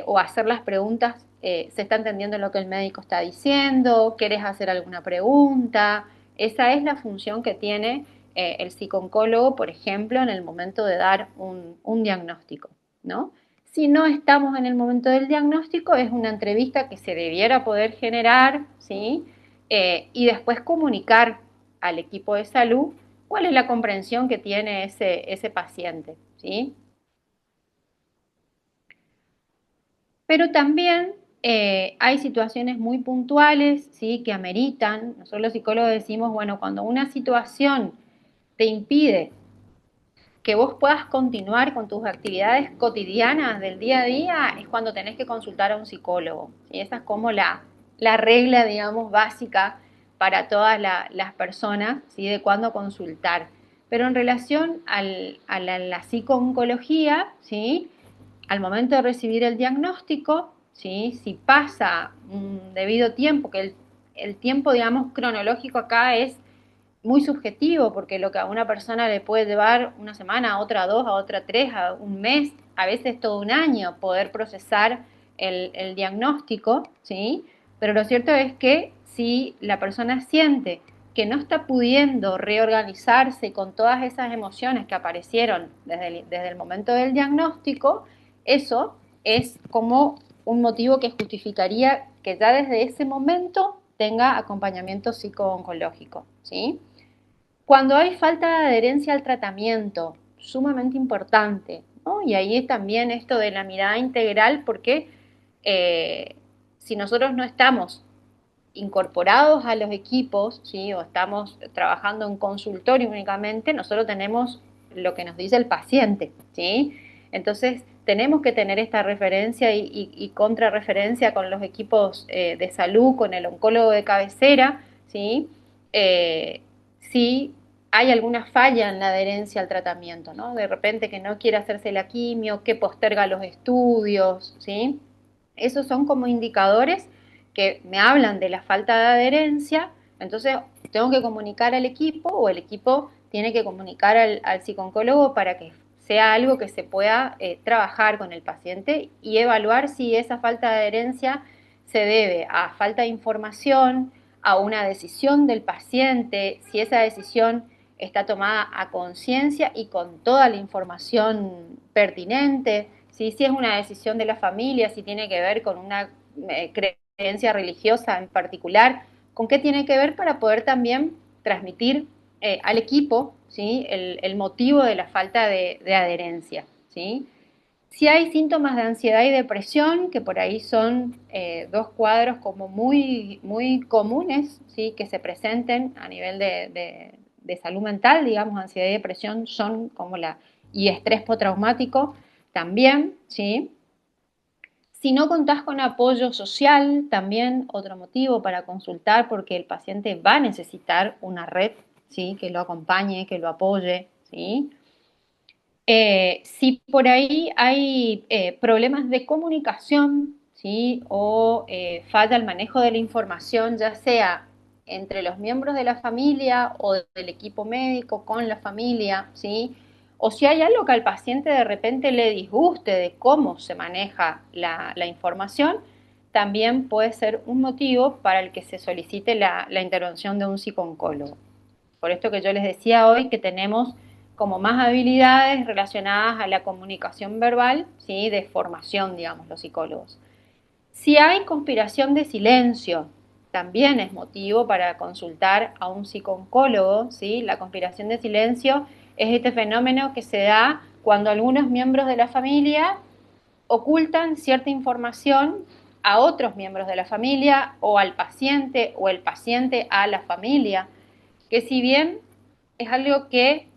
O hacer las preguntas, ¿se está entendiendo lo que el médico está diciendo? ¿Quieres hacer alguna pregunta? Esa es la función que tiene el psicooncólogo, por ejemplo, en el momento de dar un diagnóstico, ¿no? Si no estamos en el momento del diagnóstico, es una entrevista que se debiera poder generar, ¿sí? Y después comunicar al equipo de salud cuál es la comprensión que tiene ese paciente, ¿sí? Pero también hay situaciones muy puntuales, ¿sí? Que ameritan. Nosotros los psicólogos decimos, bueno, cuando una situación te impide que vos puedas continuar con tus actividades cotidianas del día a día, es cuando tenés que consultar a un psicólogo. ¿Sí? Esa es como la regla, digamos, básica para todas las personas, ¿sí? De cuándo consultar. Pero en relación la psicooncología, ¿sí? Al momento de recibir el diagnóstico, ¿sí? Si pasa un debido tiempo, que el tiempo, digamos, cronológico acá es muy subjetivo, porque lo que a una persona le puede llevar una semana, a otra dos, a otra tres, a un mes, a veces todo un año poder procesar el diagnóstico, ¿sí? Pero lo cierto es que si la persona siente que no está pudiendo reorganizarse con todas esas emociones que aparecieron desde el momento del diagnóstico, eso es como un motivo que justificaría que ya desde ese momento tenga acompañamiento psicooncológico, ¿sí? Cuando hay falta de adherencia al tratamiento, sumamente importante, ¿no? Y ahí es también esto de la mirada integral, porque eh, si nosotros no estamos incorporados a los equipos, ¿sí? O estamos trabajando en consultorio únicamente, nosotros tenemos lo que nos dice el paciente, ¿sí? Entonces, tenemos que tener esta referencia y contrarreferencia con los equipos de salud, con el oncólogo de cabecera, ¿sí? Si hay alguna falla en la adherencia al tratamiento, ¿no? De repente que no quiere hacerse la quimio, que posterga los estudios, ¿sí? Esos son como indicadores que me hablan de la falta de adherencia, entonces tengo que comunicar al equipo o el equipo tiene que comunicar al psicooncólogo para que sea algo que se pueda trabajar con el paciente y evaluar si esa falta de adherencia se debe a falta de información, a una decisión del paciente, si esa decisión está tomada a conciencia y con toda la información pertinente, ¿sí? Si es una decisión de la familia, si tiene que ver con una creencia religiosa en particular, con qué tiene que ver para poder también transmitir al equipo, ¿sí? El motivo de la falta de adherencia, ¿sí? Si hay síntomas de ansiedad y depresión, que por ahí son dos cuadros como muy, muy comunes, ¿sí? Que se presenten a nivel de salud mental, digamos, ansiedad y depresión son como y estrés postraumático también, ¿sí? Si no contás con apoyo social, también otro motivo para consultar, porque el paciente va a necesitar una red, ¿sí? Que lo acompañe, que lo apoye, ¿sí? Si por ahí hay problemas de comunicación, ¿sí? O falla el manejo de la información, ya sea entre los miembros de la familia o del equipo médico con la familia, ¿sí? O si hay algo que al paciente de repente le disguste de cómo se maneja la información, también puede ser un motivo para el que se solicite la intervención de un psicooncólogo. Por esto que yo les decía hoy que tenemos como más habilidades relacionadas a la comunicación verbal, ¿sí? De formación, digamos, los psicólogos. Si hay conspiración de silencio, también es motivo para consultar a un psicooncólogo, ¿sí? La conspiración de silencio es este fenómeno que se da cuando algunos miembros de la familia ocultan cierta información a otros miembros de la familia o al paciente o el paciente a la familia, que si bien es algo que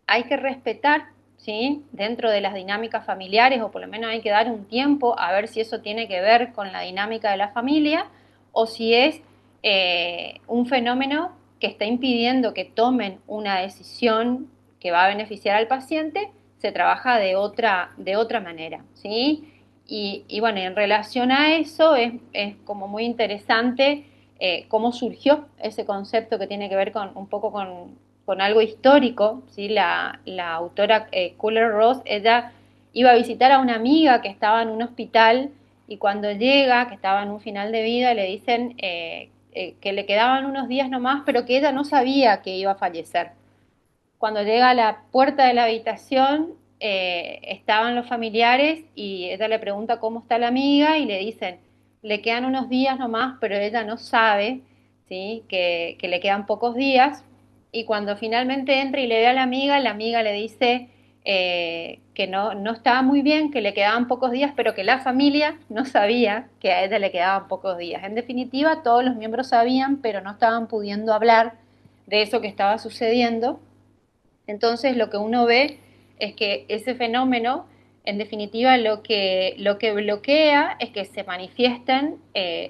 hay que respetar, ¿sí? Dentro de las dinámicas familiares, o por lo menos hay que dar un tiempo a ver si eso tiene que ver con la dinámica de la familia o si es un fenómeno que está impidiendo que tomen una decisión que va a beneficiar al paciente, se trabaja de otra manera, ¿sí? Y bueno, en relación a eso es como muy interesante cómo surgió ese concepto que tiene que ver con un poco con algo histórico, ¿sí? La autora Kühler-Ross, ella iba a visitar a una amiga que estaba en un hospital y cuando llega, que estaba en un final de vida, le dicen que le quedaban unos días nomás, pero que ella no sabía que iba a fallecer. Cuando llega a la puerta de la habitación, estaban los familiares y ella le pregunta cómo está la amiga y le dicen, le quedan unos días nomás, pero ella no sabe, ¿sí? Que le quedan pocos días. Y cuando finalmente entra y le ve a la amiga le dice que no estaba muy bien, que le quedaban pocos días, pero que la familia no sabía que a ella le quedaban pocos días. En definitiva, todos los miembros sabían, pero no estaban pudiendo hablar de eso que estaba sucediendo. Entonces lo que uno ve es que ese fenómeno, en definitiva, lo que bloquea es que se manifiesten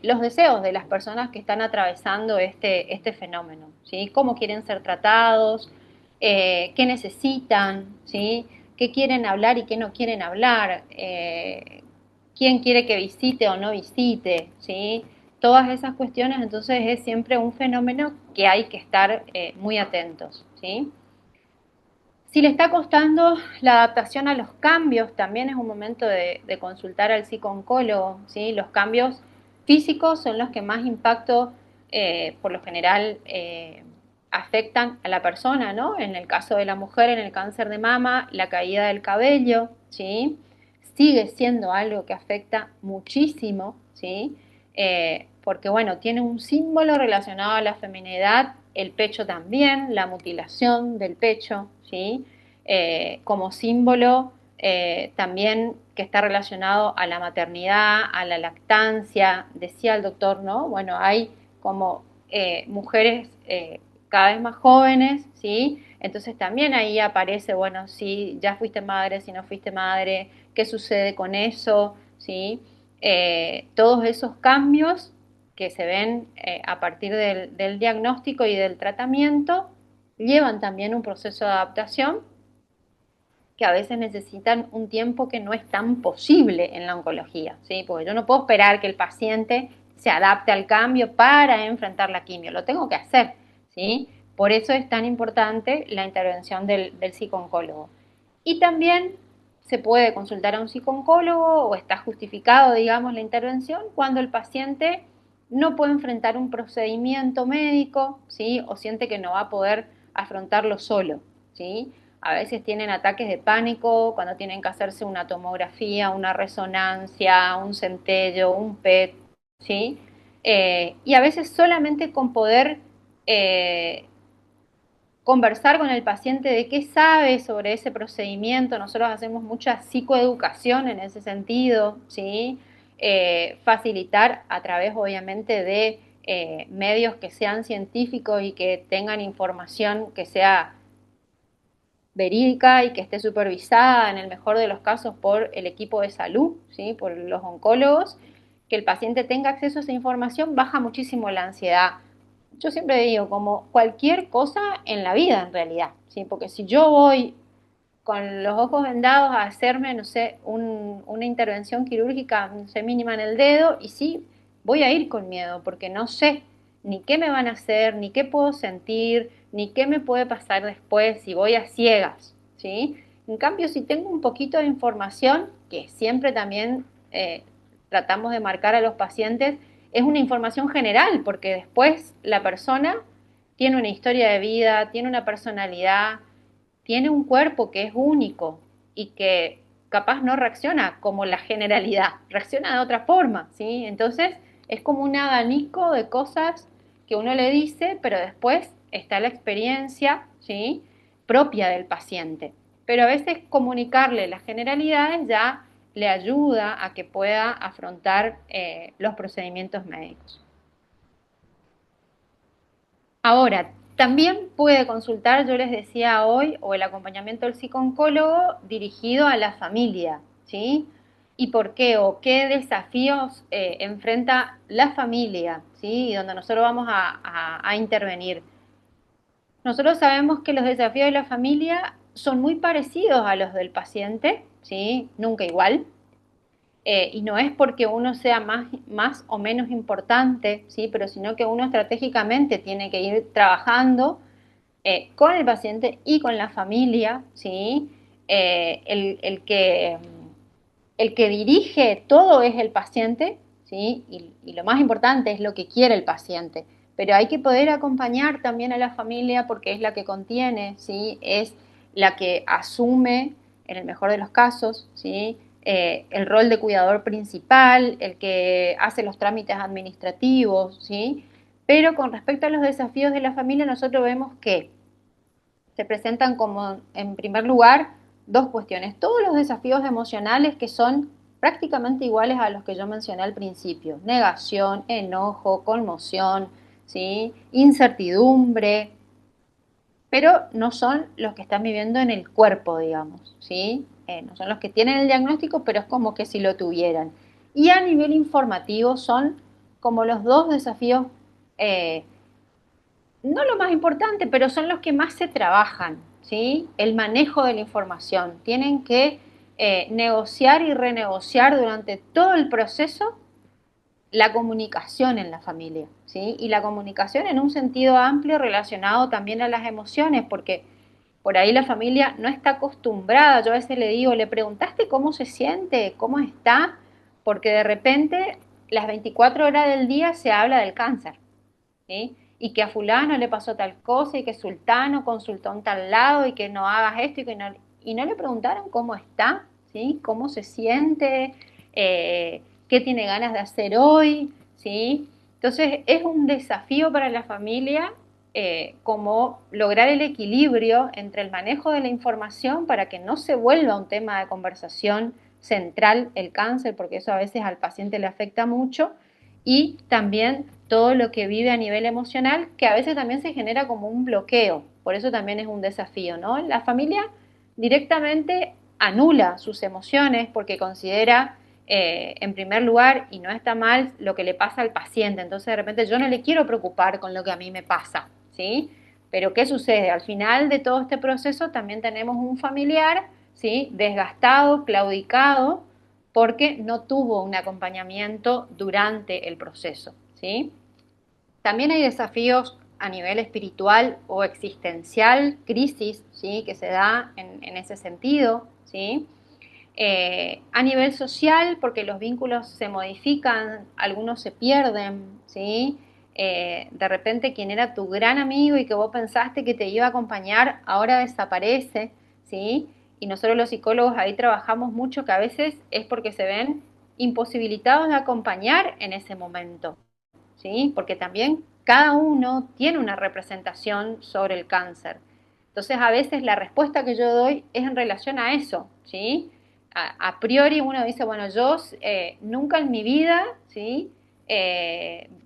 los deseos de las personas que están atravesando este fenómeno, ¿sí? Cómo quieren ser tratados, qué necesitan, ¿sí? Qué quieren hablar y qué no quieren hablar, quién quiere que visite o no visite, ¿sí? Todas esas cuestiones, entonces es siempre un fenómeno que hay que estar muy atentos, ¿sí? Si le está costando la adaptación a los cambios, también es un momento de consultar al psicooncólogo, ¿sí? Los cambios físicos son los que más impacto, por lo general, afectan a la persona, ¿no? En el caso de la mujer, en el cáncer de mama, la caída del cabello, ¿sí? Sigue siendo algo que afecta muchísimo, ¿sí? Porque, bueno, tiene un símbolo relacionado a la feminidad, el pecho también, la mutilación del pecho, ¿sí? Como símbolo también que está relacionado a la maternidad, a la lactancia, decía el doctor, ¿no? Bueno, hay como mujeres cada vez más jóvenes, ¿sí? Entonces también ahí aparece, bueno, si ya fuiste madre, si no fuiste madre, qué sucede con eso, ¿sí? Todos esos cambios que se ven a partir del diagnóstico y del tratamiento llevan también un proceso de adaptación que a veces necesitan un tiempo que no es tan posible en la oncología, ¿sí? Porque yo no puedo esperar que el paciente se adapte al cambio para enfrentar la quimio, lo tengo que hacer, ¿sí? Por eso es tan importante la intervención del psicooncólogo. Y también se puede consultar a un psicooncólogo o está justificado, digamos, la intervención cuando el paciente no puede enfrentar un procedimiento médico, ¿sí? O siente que no va a poder afrontarlo solo, ¿sí? A veces tienen ataques de pánico cuando tienen que hacerse una tomografía, una resonancia, un centello, un PET, ¿sí? Y a veces solamente con poder conversar con el paciente de qué sabe sobre ese procedimiento. Nosotros hacemos mucha psicoeducación en ese sentido, ¿sí? Facilitar a través, obviamente, de medios que sean científicos y que tengan información que sea verídica y que esté supervisada en el mejor de los casos por el equipo de salud, ¿sí? Por los oncólogos, que el paciente tenga acceso a esa información baja muchísimo la ansiedad. Yo siempre digo, como cualquier cosa en la vida en realidad, ¿sí? Porque si yo voy con los ojos vendados a hacerme, no sé, una intervención quirúrgica, no sé, mínima en el dedo, y sí, voy a ir con miedo, porque no sé ni qué me van a hacer, ni qué puedo sentir, ni qué me puede pasar después, si voy a ciegas, ¿sí? En cambio, si tengo un poquito de información, que siempre también tratamos de marcar a los pacientes, es una información general, porque después la persona tiene una historia de vida, tiene una personalidad, tiene un cuerpo que es único y que capaz no reacciona como la generalidad, reacciona de otra forma, ¿sí? Entonces es como un abanico de cosas que uno le dice, pero después está la experiencia, ¿sí? Propia del paciente. Pero a veces comunicarle las generalidades ya le ayuda a que pueda afrontar los procedimientos médicos. Ahora, también puede consultar, yo les decía hoy, o el acompañamiento del psicooncólogo dirigido a la familia, ¿sí? ¿Y por qué? ¿O qué desafíos enfrenta la familia, ¿sí? Y donde nosotros vamos a intervenir. Nosotros sabemos que los desafíos de la familia son muy parecidos a los del paciente, ¿sí? Nunca igual, y no es porque uno sea más o menos importante, ¿sí? Pero sino que uno estratégicamente tiene que ir trabajando con el paciente y con la familia, ¿sí? El que dirige todo es el paciente, ¿sí? Y lo más importante es lo que quiere el paciente. Pero hay que poder acompañar también a la familia porque es la que contiene, ¿sí? Es la que asume, en el mejor de los casos, ¿sí? El rol de cuidador principal, el que hace los trámites administrativos, ¿sí? Pero con respecto a los desafíos de la familia, nosotros vemos que se presentan como, en primer lugar, dos cuestiones. Todos los desafíos emocionales que son prácticamente iguales a los que yo mencioné al principio. Negación, enojo, conmoción, ¿sí? Incertidumbre, pero no son los que están viviendo en el cuerpo, digamos, ¿sí? No son los que tienen el diagnóstico, pero es como que si lo tuvieran. Y a nivel informativo son como los dos desafíos eh, no lo más importante, pero son los que más se trabajan, ¿sí? El manejo de la información. Tienen que negociar y renegociar durante todo el proceso la comunicación en la familia, ¿sí? Y la comunicación en un sentido amplio relacionado también a las emociones, porque por ahí la familia no está acostumbrada. Yo a veces le digo, ¿le preguntaste cómo se siente? ¿Cómo está? Porque de repente las 24 horas del día se habla del cáncer, ¿sí? Y que a fulano le pasó tal cosa y que sultano consultó en tal lado y que no hagas esto y no le preguntaron cómo está, ¿sí? Cómo se siente, qué tiene ganas de hacer hoy, ¿sí? Entonces es un desafío para la familia como lograr el equilibrio entre el manejo de la información para que no se vuelva un tema de conversación central el cáncer, porque eso a veces al paciente le afecta mucho, y también todo lo que vive a nivel emocional, que a veces también se genera como un bloqueo. Por eso también es un desafío, ¿no? La familia directamente anula sus emociones porque considera, en primer lugar, y no está mal, lo que le pasa al paciente. Entonces, de repente, yo no le quiero preocupar con lo que a mí me pasa, ¿sí? Pero, ¿qué sucede? Al final de todo este proceso también tenemos un familiar, ¿sí? Desgastado, claudicado, porque no tuvo un acompañamiento durante el proceso, ¿sí? También hay desafíos a nivel espiritual o existencial, crisis, ¿sí? Que se da en ese sentido, ¿sí? A nivel social, porque los vínculos se modifican, algunos se pierden, ¿sí? De repente quien era tu gran amigo y que vos pensaste que te iba a acompañar, ahora desaparece, ¿sí? Y nosotros los psicólogos ahí trabajamos mucho que a veces es porque se ven imposibilitados de acompañar en ese momento, ¿sí? Porque también cada uno tiene una representación sobre el cáncer. Entonces, a veces la respuesta que yo doy es en relación a eso, ¿sí? A priori uno dice, bueno, yo nunca en mi vida, ¿sí?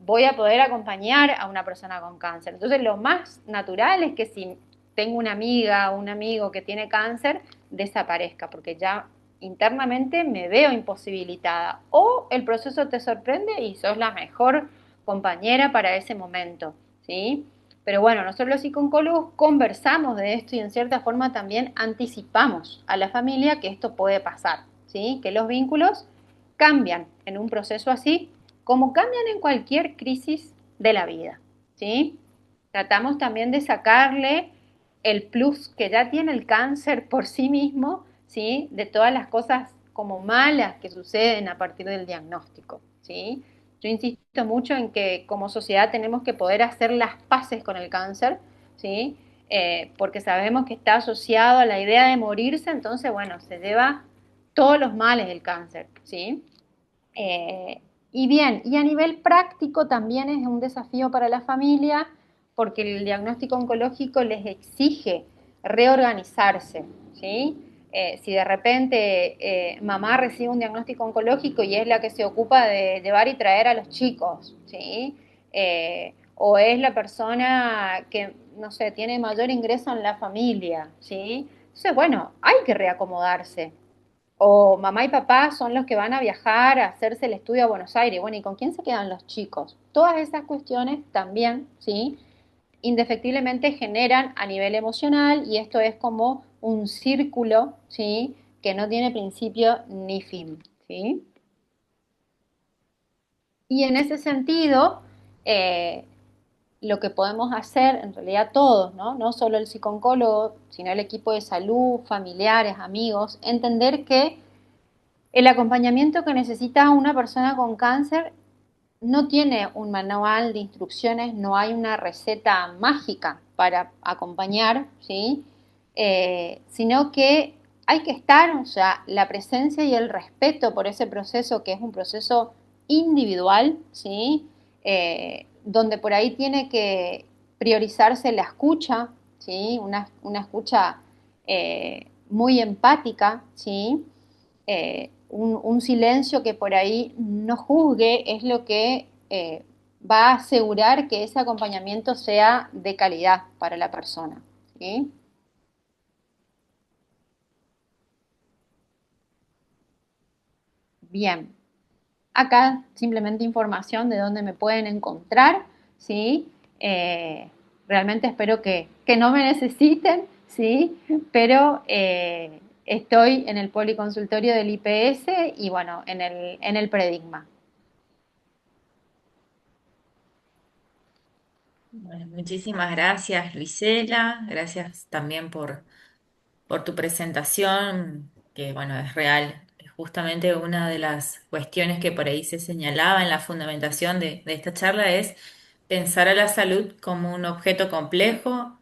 Voy a poder acompañar a una persona con cáncer. Entonces, lo más natural es que si tengo una amiga o un amigo que tiene cáncer, desaparezca, porque ya internamente me veo imposibilitada. O el proceso te sorprende y sos la mejor compañera para ese momento, ¿sí? Pero bueno, nosotros los psicólogos conversamos de esto y en cierta forma también anticipamos a la familia que esto puede pasar, ¿sí? Que los vínculos cambian en un proceso así, como cambian en cualquier crisis de la vida, ¿sí? Tratamos también de sacarle el plus que ya tiene el cáncer por sí mismo, ¿sí? De todas las cosas como malas que suceden a partir del diagnóstico, ¿sí? Yo insisto mucho en que como sociedad tenemos que poder hacer las paces con el cáncer, ¿sí? Porque sabemos que está asociado a la idea de morirse, entonces, bueno, se lleva todos los males del cáncer, ¿sí? Eh, y bien, y a nivel práctico también es un desafío para la familia porque el diagnóstico oncológico les exige reorganizarse, ¿sí? Si de repente mamá recibe un diagnóstico oncológico y es la que se ocupa de llevar y traer a los chicos, ¿sí? O es la persona que, no sé, tiene mayor ingreso en la familia, ¿sí? Entonces, bueno, hay que reacomodarse, o mamá y papá son los que van a viajar a hacerse el estudio a Buenos Aires. Bueno, ¿y con quién se quedan los chicos? Todas esas cuestiones también, ¿sí? Indefectiblemente generan a nivel emocional y esto es como un círculo, ¿sí? Que no tiene principio ni fin, ¿sí? Y en ese sentido, eh, lo que podemos hacer, en realidad todos, ¿no? No solo el psicooncólogo, sino el equipo de salud, familiares, amigos, entender que el acompañamiento que necesita una persona con cáncer no tiene un manual de instrucciones, no hay una receta mágica para acompañar, ¿sí? Sino que hay que estar, o sea, la presencia y el respeto por ese proceso, que es un proceso individual, ¿sí? Donde por ahí tiene que priorizarse la escucha, ¿sí? Una escucha muy empática, ¿sí? Un silencio que por ahí no juzgue es lo que va a asegurar que ese acompañamiento sea de calidad para la persona, ¿sí? Bien, acá simplemente información de dónde me pueden encontrar, ¿sí? Eh, Realmente espero que no me necesiten, ¿sí? Pero estoy en el policonsultorio del IPS y bueno, en el Predigma. Bueno, muchísimas gracias, Luisela. Gracias también por tu presentación, que bueno, es real. Es justamente una de las cuestiones que por ahí se señalaba en la fundamentación de esta charla es pensar a la salud como un objeto complejo.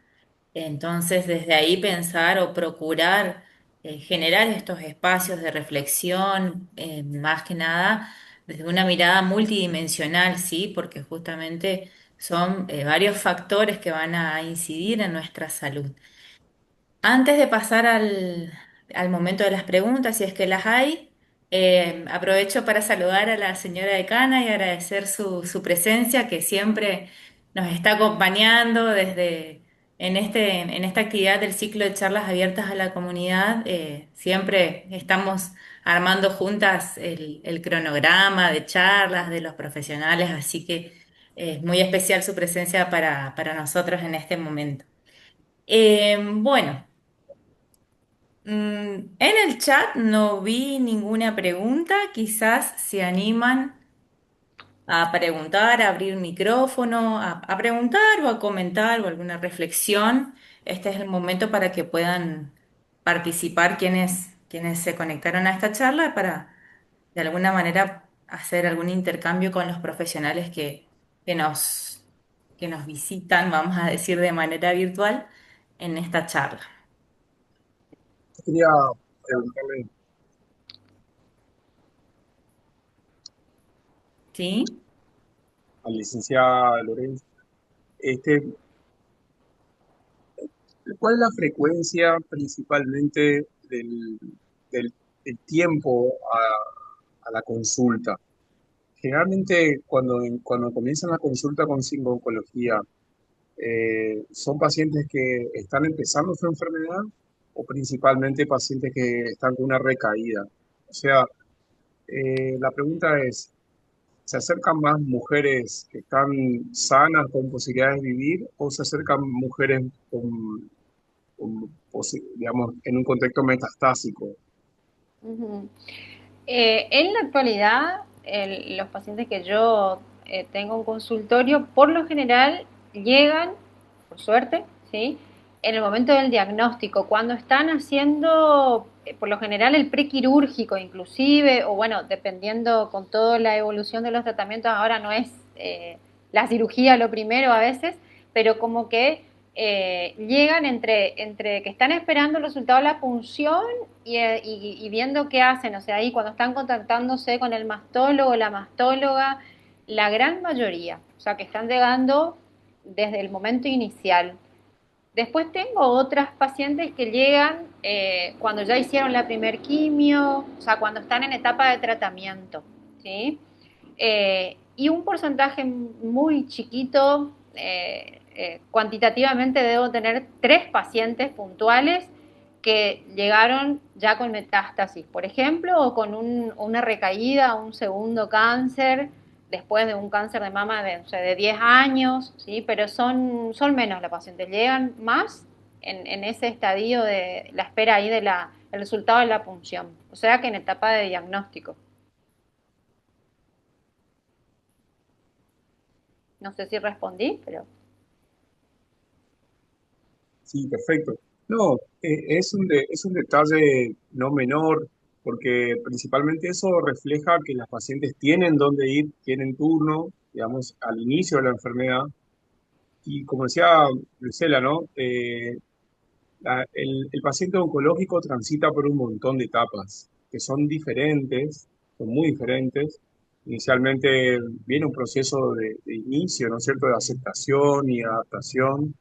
Entonces, desde ahí pensar o procurar generar estos espacios de reflexión, más que nada desde una mirada multidimensional, ¿sí? Porque justamente son varios factores que van a incidir en nuestra salud. Antes de pasar al momento de las preguntas, si es que las hay, aprovecho para saludar a la señora decana y agradecer su presencia, que siempre nos está acompañando desde en esta actividad del ciclo de charlas abiertas a la comunidad. Siempre estamos armando juntas el cronograma de charlas de los profesionales, así que es muy especial su presencia para nosotros en este momento. Bueno. En el chat no vi ninguna pregunta, quizás se animan a preguntar, a abrir micrófono, a preguntar o a comentar o alguna reflexión. Este es el momento para que puedan participar quienes se conectaron a esta charla para de alguna manera hacer algún intercambio con los profesionales que nos, que nos visitan, vamos a decir, de manera virtual en esta charla. Quería preguntarle ¿Sí? al licenciado Lorenzo, este, ¿Cuál es la frecuencia principalmente del, del tiempo a la consulta? Generalmente cuando comienzan la consulta con oncología, ¿son pacientes que están empezando su enfermedad o principalmente pacientes que están con una recaída? O sea, la pregunta es, ¿se acercan más mujeres que están sanas con posibilidades de vivir o se acercan mujeres digamos, en un contexto metastásico? Ujú. En la actualidad, los pacientes que yo tengo en consultorio, por lo general llegan, por suerte, ¿sí? En el momento del diagnóstico, cuando están haciendo, por lo general, el prequirúrgico inclusive, o bueno, dependiendo con toda la evolución de los tratamientos, ahora no es la cirugía lo primero a veces, pero como que llegan entre que están esperando el resultado de la punción y viendo qué hacen, o sea, ahí cuando están contactándose con el mastólogo, la mastóloga, la gran mayoría, o sea, que están llegando desde el momento inicial. Después tengo otras pacientes que llegan cuando ya hicieron la primer quimio, o sea, cuando están en etapa de tratamiento, ¿sí? Y un porcentaje muy chiquito, cuantitativamente debo tener 3 pacientes puntuales que llegaron ya con metástasis, por ejemplo, o con una recaída, un segundo cáncer, después de un cáncer de mama de, o sea, de 10 años, ¿sí? Pero son menos los pacientes, llegan más en ese estadio de la espera ahí de el resultado de la punción, o sea que en etapa de diagnóstico. No sé si respondí, pero... Sí, perfecto. No, es un detalle no menor, porque principalmente eso refleja que las pacientes tienen dónde ir, tienen turno, digamos, al inicio de la enfermedad. Y como decía Lucela, ¿no? El paciente oncológico transita por un montón de etapas que son diferentes, son muy diferentes. Inicialmente viene un proceso de inicio, ¿no es cierto?, de aceptación y adaptación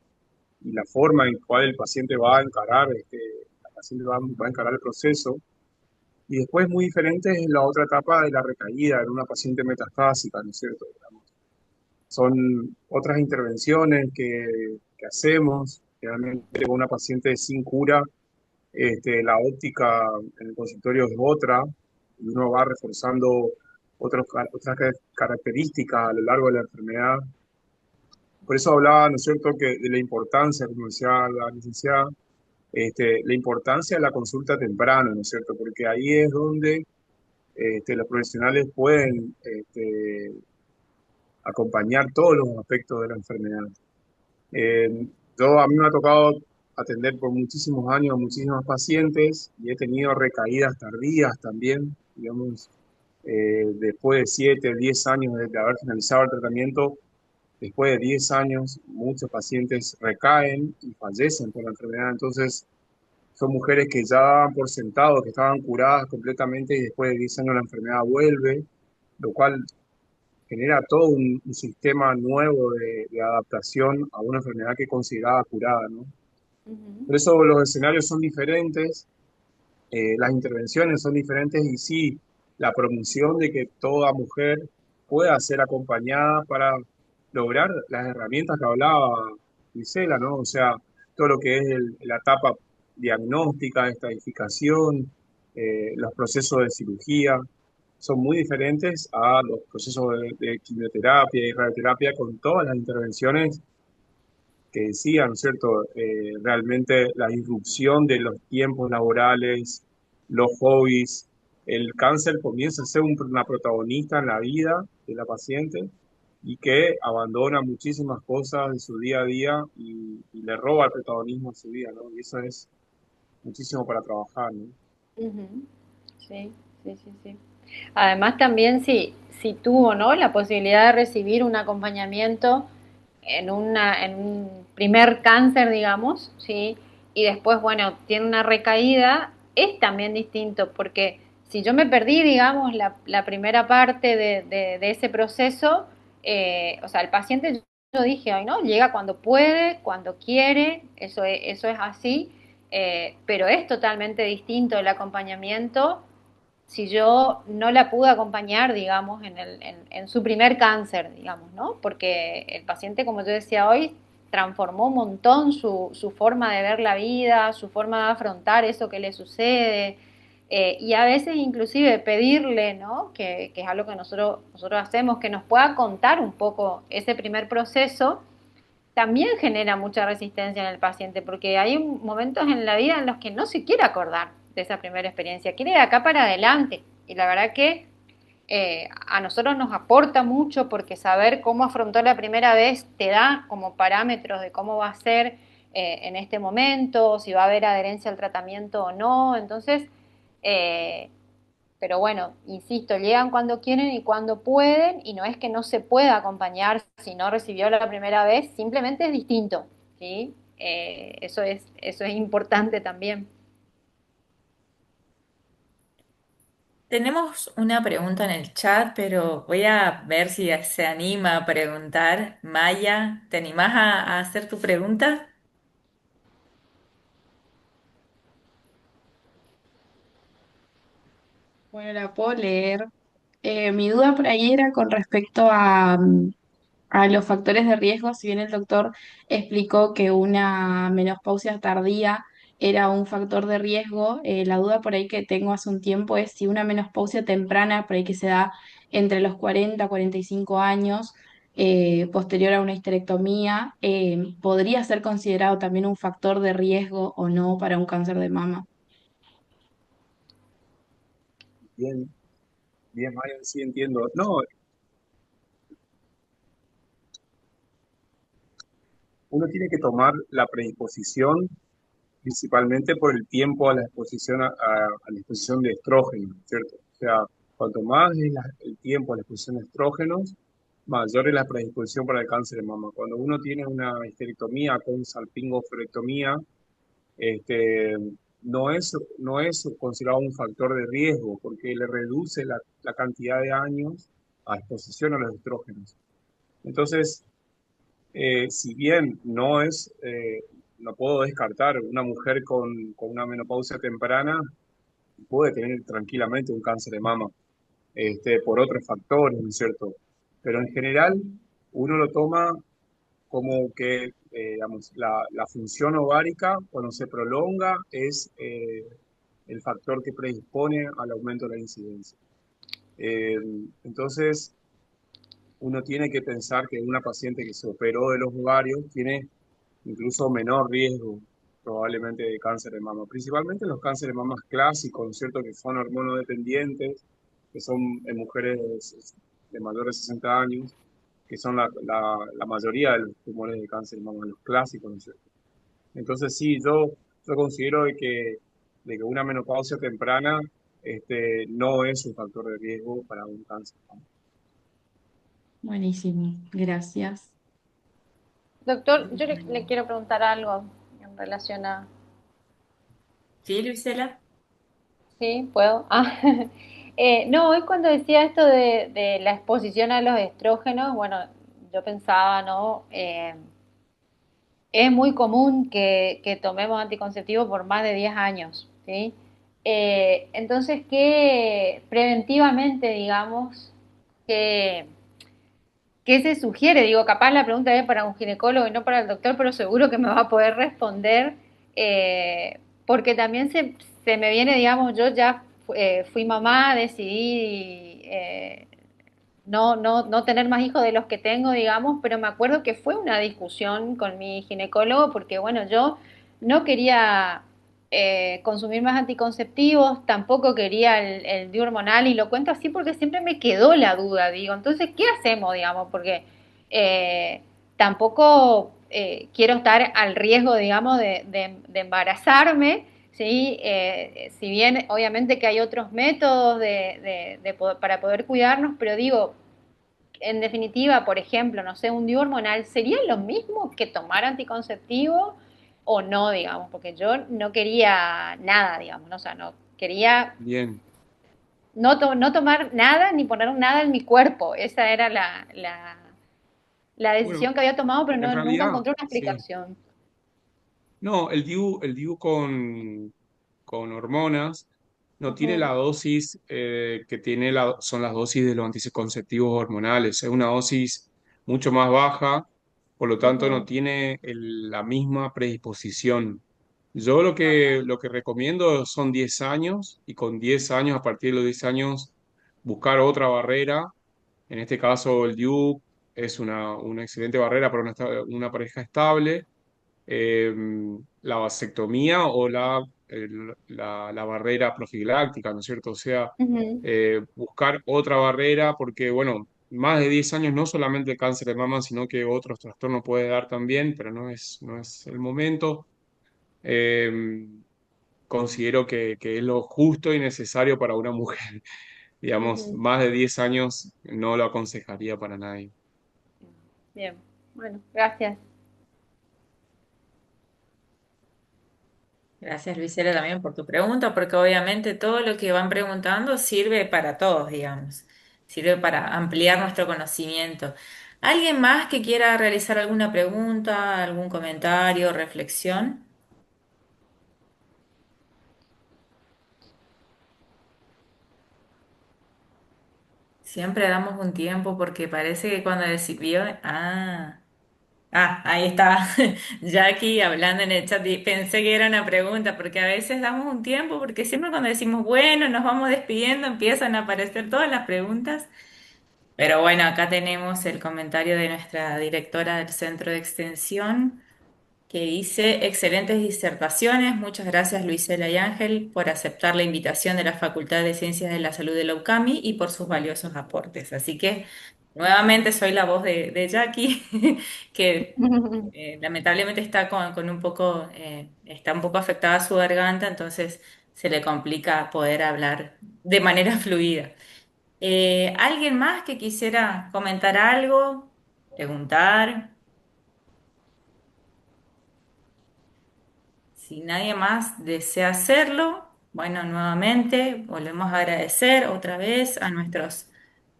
y la forma en cual el paciente va a encarar, la paciente va a encarar el proceso. Y después muy diferente es la otra etapa de la recaída en una paciente metastásica, ¿no es cierto? Son otras intervenciones que hacemos, realmente con una paciente sin cura, la óptica en el consultorio es otra, y uno va reforzando otras características a lo largo de la enfermedad. Por eso hablaba, ¿no es cierto?, que de la importancia, como decía la licenciada, la importancia de la consulta temprana, ¿no es cierto? Porque ahí es donde los profesionales pueden acompañar todos los aspectos de la enfermedad. A mí me ha tocado atender por muchísimos años muchísimos pacientes y he tenido recaídas tardías también, digamos, después de 7, 10 años de haber finalizado el tratamiento. Después de 10 años, muchos pacientes recaen y fallecen por la enfermedad. Entonces, son mujeres que ya daban por sentado que estaban curadas completamente y después de 10 años la enfermedad vuelve, lo cual genera todo un sistema nuevo de adaptación a una enfermedad que consideraba curada, ¿no? Ujú. Por eso los escenarios son diferentes, las intervenciones son diferentes y sí, la promoción de que toda mujer pueda ser acompañada para lograr las herramientas que hablaba Gisela, ¿no? O sea, todo lo que es la etapa diagnóstica, estadificación, los procesos de cirugía, son muy diferentes a los procesos de quimioterapia y radioterapia con todas las intervenciones que decía, ¿no es cierto? Realmente la irrupción de los tiempos laborales, los hobbies, el cáncer comienza a ser una protagonista en la vida de la paciente y que abandona muchísimas cosas de su día a día y le roba el protagonismo a su vida, ¿no? Y eso es muchísimo para trabajar, ¿no? Ujú. Sí, sí, sí, sí. Además también si tuvo, ¿no?, la posibilidad de recibir un acompañamiento en un primer cáncer, digamos, ¿sí? Y después, bueno, tiene una recaída, es también distinto, porque si yo me perdí, digamos, la primera parte de ese proceso, o sea, el paciente yo dije, ay, no, llega cuando puede, cuando quiere, eso es así, pero es totalmente distinto el acompañamiento si yo no la pude acompañar, digamos, en su primer cáncer, digamos, ¿no? Porque el paciente, como yo decía hoy, transformó un montón su forma de ver la vida, su forma de afrontar eso que le sucede, y a veces inclusive pedirle, ¿no? Que es algo que nosotros hacemos, que nos pueda contar un poco ese primer proceso, también genera mucha resistencia en el paciente, porque hay momentos en la vida en los que no se quiere acordar de esa primera experiencia, quiere de acá para adelante. Y la verdad que a nosotros nos aporta mucho porque saber cómo afrontó la primera vez te da como parámetros de cómo va a ser en este momento, si va a haber adherencia al tratamiento o no. Entonces, eh, pero bueno, insisto, llegan cuando quieren y cuando pueden, y no es que no se pueda acompañar si no recibió la primera vez, simplemente es distinto, ¿sí? Eso es importante también. Tenemos una pregunta en el chat, pero voy a ver si se anima a preguntar. Maya, ¿te animás a hacer tu pregunta? Bueno, la puedo leer. Mi duda por ahí era con respecto a los factores de riesgo. Si bien el doctor explicó que una menopausia tardía era un factor de riesgo, la duda por ahí que tengo hace un tiempo es si una menopausia temprana, por ahí que se da entre los 40 y 45 años, posterior a una histerectomía, podría ser considerado también un factor de riesgo o no para un cáncer de mama. Bien, bien, Marian, sí entiendo. No, uno tiene que tomar la predisposición principalmente por el tiempo a la exposición a la exposición de estrógenos, ¿cierto? O sea, cuanto más es el tiempo a la exposición de estrógenos, mayor es la predisposición para el cáncer de mama. Cuando uno tiene una histerectomía con salpingoforectomía, este, no es considerado un factor de riesgo porque le reduce la cantidad de años a exposición a los estrógenos. Entonces, si bien no puedo descartar una mujer con una menopausia temprana, puede tener tranquilamente un cáncer de mama, por otros factores, ¿no es cierto? Pero en general, uno lo toma como que, digamos, la función ovárica, cuando se prolonga, es el factor que predispone al aumento de la incidencia. Eh, entonces, uno tiene que pensar que una paciente que se operó de los ovarios tiene incluso menor riesgo probablemente de cáncer de mama, principalmente los cánceres de mama clásicos, ¿no es cierto?, que son hormonodependientes, que son en mujeres de mayores de 60 años, que son la mayoría de los tumores de cáncer de mama, los clásicos, ¿no es cierto? Entonces sí, yo considero de que una menopausia temprana no es un factor de riesgo para un cáncer de mama. Buenísimo, gracias. Doctor, yo le quiero preguntar algo en relación a... Sí, Luisela. ¿Sí? ¿Puedo? Ah, no, hoy cuando decía esto de la exposición a los estrógenos, bueno, yo pensaba, ¿no? Es muy común que tomemos anticonceptivos por más de 10 años, ¿sí? Entonces, ¿qué preventivamente, digamos, qué, qué se sugiere? Digo, capaz la pregunta es para un ginecólogo y no para el doctor, pero seguro que me va a poder responder, porque también se me viene, digamos, yo ya fui mamá, decidí no tener más hijos de los que tengo, digamos, pero me acuerdo que fue una discusión con mi ginecólogo porque, bueno, yo no quería consumir más anticonceptivos, tampoco quería el DIU hormonal y lo cuento así porque siempre me quedó la duda, digo, entonces, ¿qué hacemos, digamos? Porque tampoco quiero estar al riesgo, digamos, de embarazarme. Sí, si bien obviamente que hay otros métodos para poder cuidarnos, pero digo, en definitiva, por ejemplo, no sé, un DIU hormonal, ¿sería lo mismo que tomar anticonceptivo o no, digamos? Porque yo no quería nada, digamos, ¿no? O sea, no quería Bien, no tomar nada ni poner nada en mi cuerpo. Esa era la Bueno, decisión que había tomado, pero en nunca realidad, encontré una sí. explicación. No, el DIU con hormonas no tiene Ujú, la dosis que tiene son las dosis de los anticonceptivos hormonales. Es una dosis mucho más baja, por lo tanto no ujú, tiene la misma predisposición. Yo lo que recomiendo son 10 años y con 10 años, a partir de los 10 años, buscar otra barrera. En este caso, el DIU es una excelente barrera para una pareja estable, eh, la vasectomía o la barrera profiláctica, ¿no es cierto? O sea, ujú, buscar otra barrera porque, bueno, más de 10 años no solamente el cáncer de mama, sino que otros trastornos puede dar también, pero no es el momento. Eh, Considero que es lo justo y necesario para una mujer. Digamos, ujú. más de 10 años no lo aconsejaría para nadie. Bien, bueno, gracias. Gracias, Luisela, también por tu pregunta, porque obviamente todo lo que van preguntando sirve para todos, digamos. Sirve para ampliar nuestro conocimiento. ¿Alguien más que quiera realizar alguna pregunta, algún comentario, reflexión? Siempre damos un tiempo porque parece que cuando decidió... ahí está Jackie hablando en el chat y pensé que era una pregunta porque a veces damos un tiempo porque siempre cuando decimos, bueno, nos vamos despidiendo, empiezan a aparecer todas las preguntas. Pero bueno, acá tenemos el comentario de nuestra directora del centro de extensión que dice, excelentes disertaciones, muchas gracias Luisela y Ángel por aceptar la invitación de la Facultad de Ciencias de la Salud de la UCAMI y por sus valiosos aportes. Así que nuevamente soy la voz de Jackie, que lamentablemente está con un poco, está un poco afectada su garganta, entonces se le complica poder hablar de manera fluida. ¿Alguien más que quisiera comentar algo, preguntar? Si nadie más desea hacerlo, bueno, nuevamente volvemos a agradecer otra vez a nuestros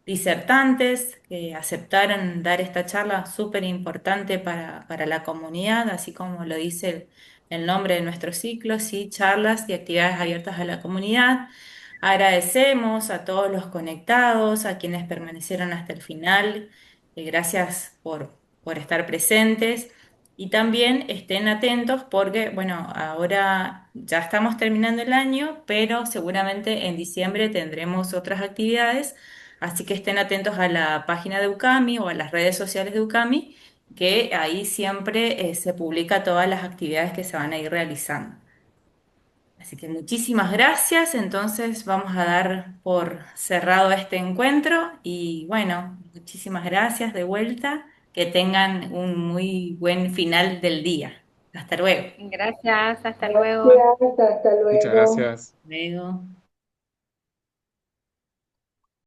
disertantes que aceptaron dar esta charla súper importante para la comunidad, así como lo dice el nombre de nuestro ciclo, sí, charlas y actividades abiertas a la comunidad. Agradecemos a todos los conectados, a quienes permanecieron hasta el final. Gracias por estar presentes. Y también estén atentos porque, bueno, ahora ya estamos terminando el año, pero seguramente en diciembre tendremos otras actividades, así que estén atentos a la página de UCAMI o a las redes sociales de UCAMI, que ahí siempre se publica todas las actividades que se van a ir realizando. Así que muchísimas gracias, entonces vamos a dar por cerrado este encuentro y bueno, muchísimas gracias de vuelta, que tengan un muy buen final del día. Hasta luego. Gracias, hasta luego. Muchas gracias. Luego.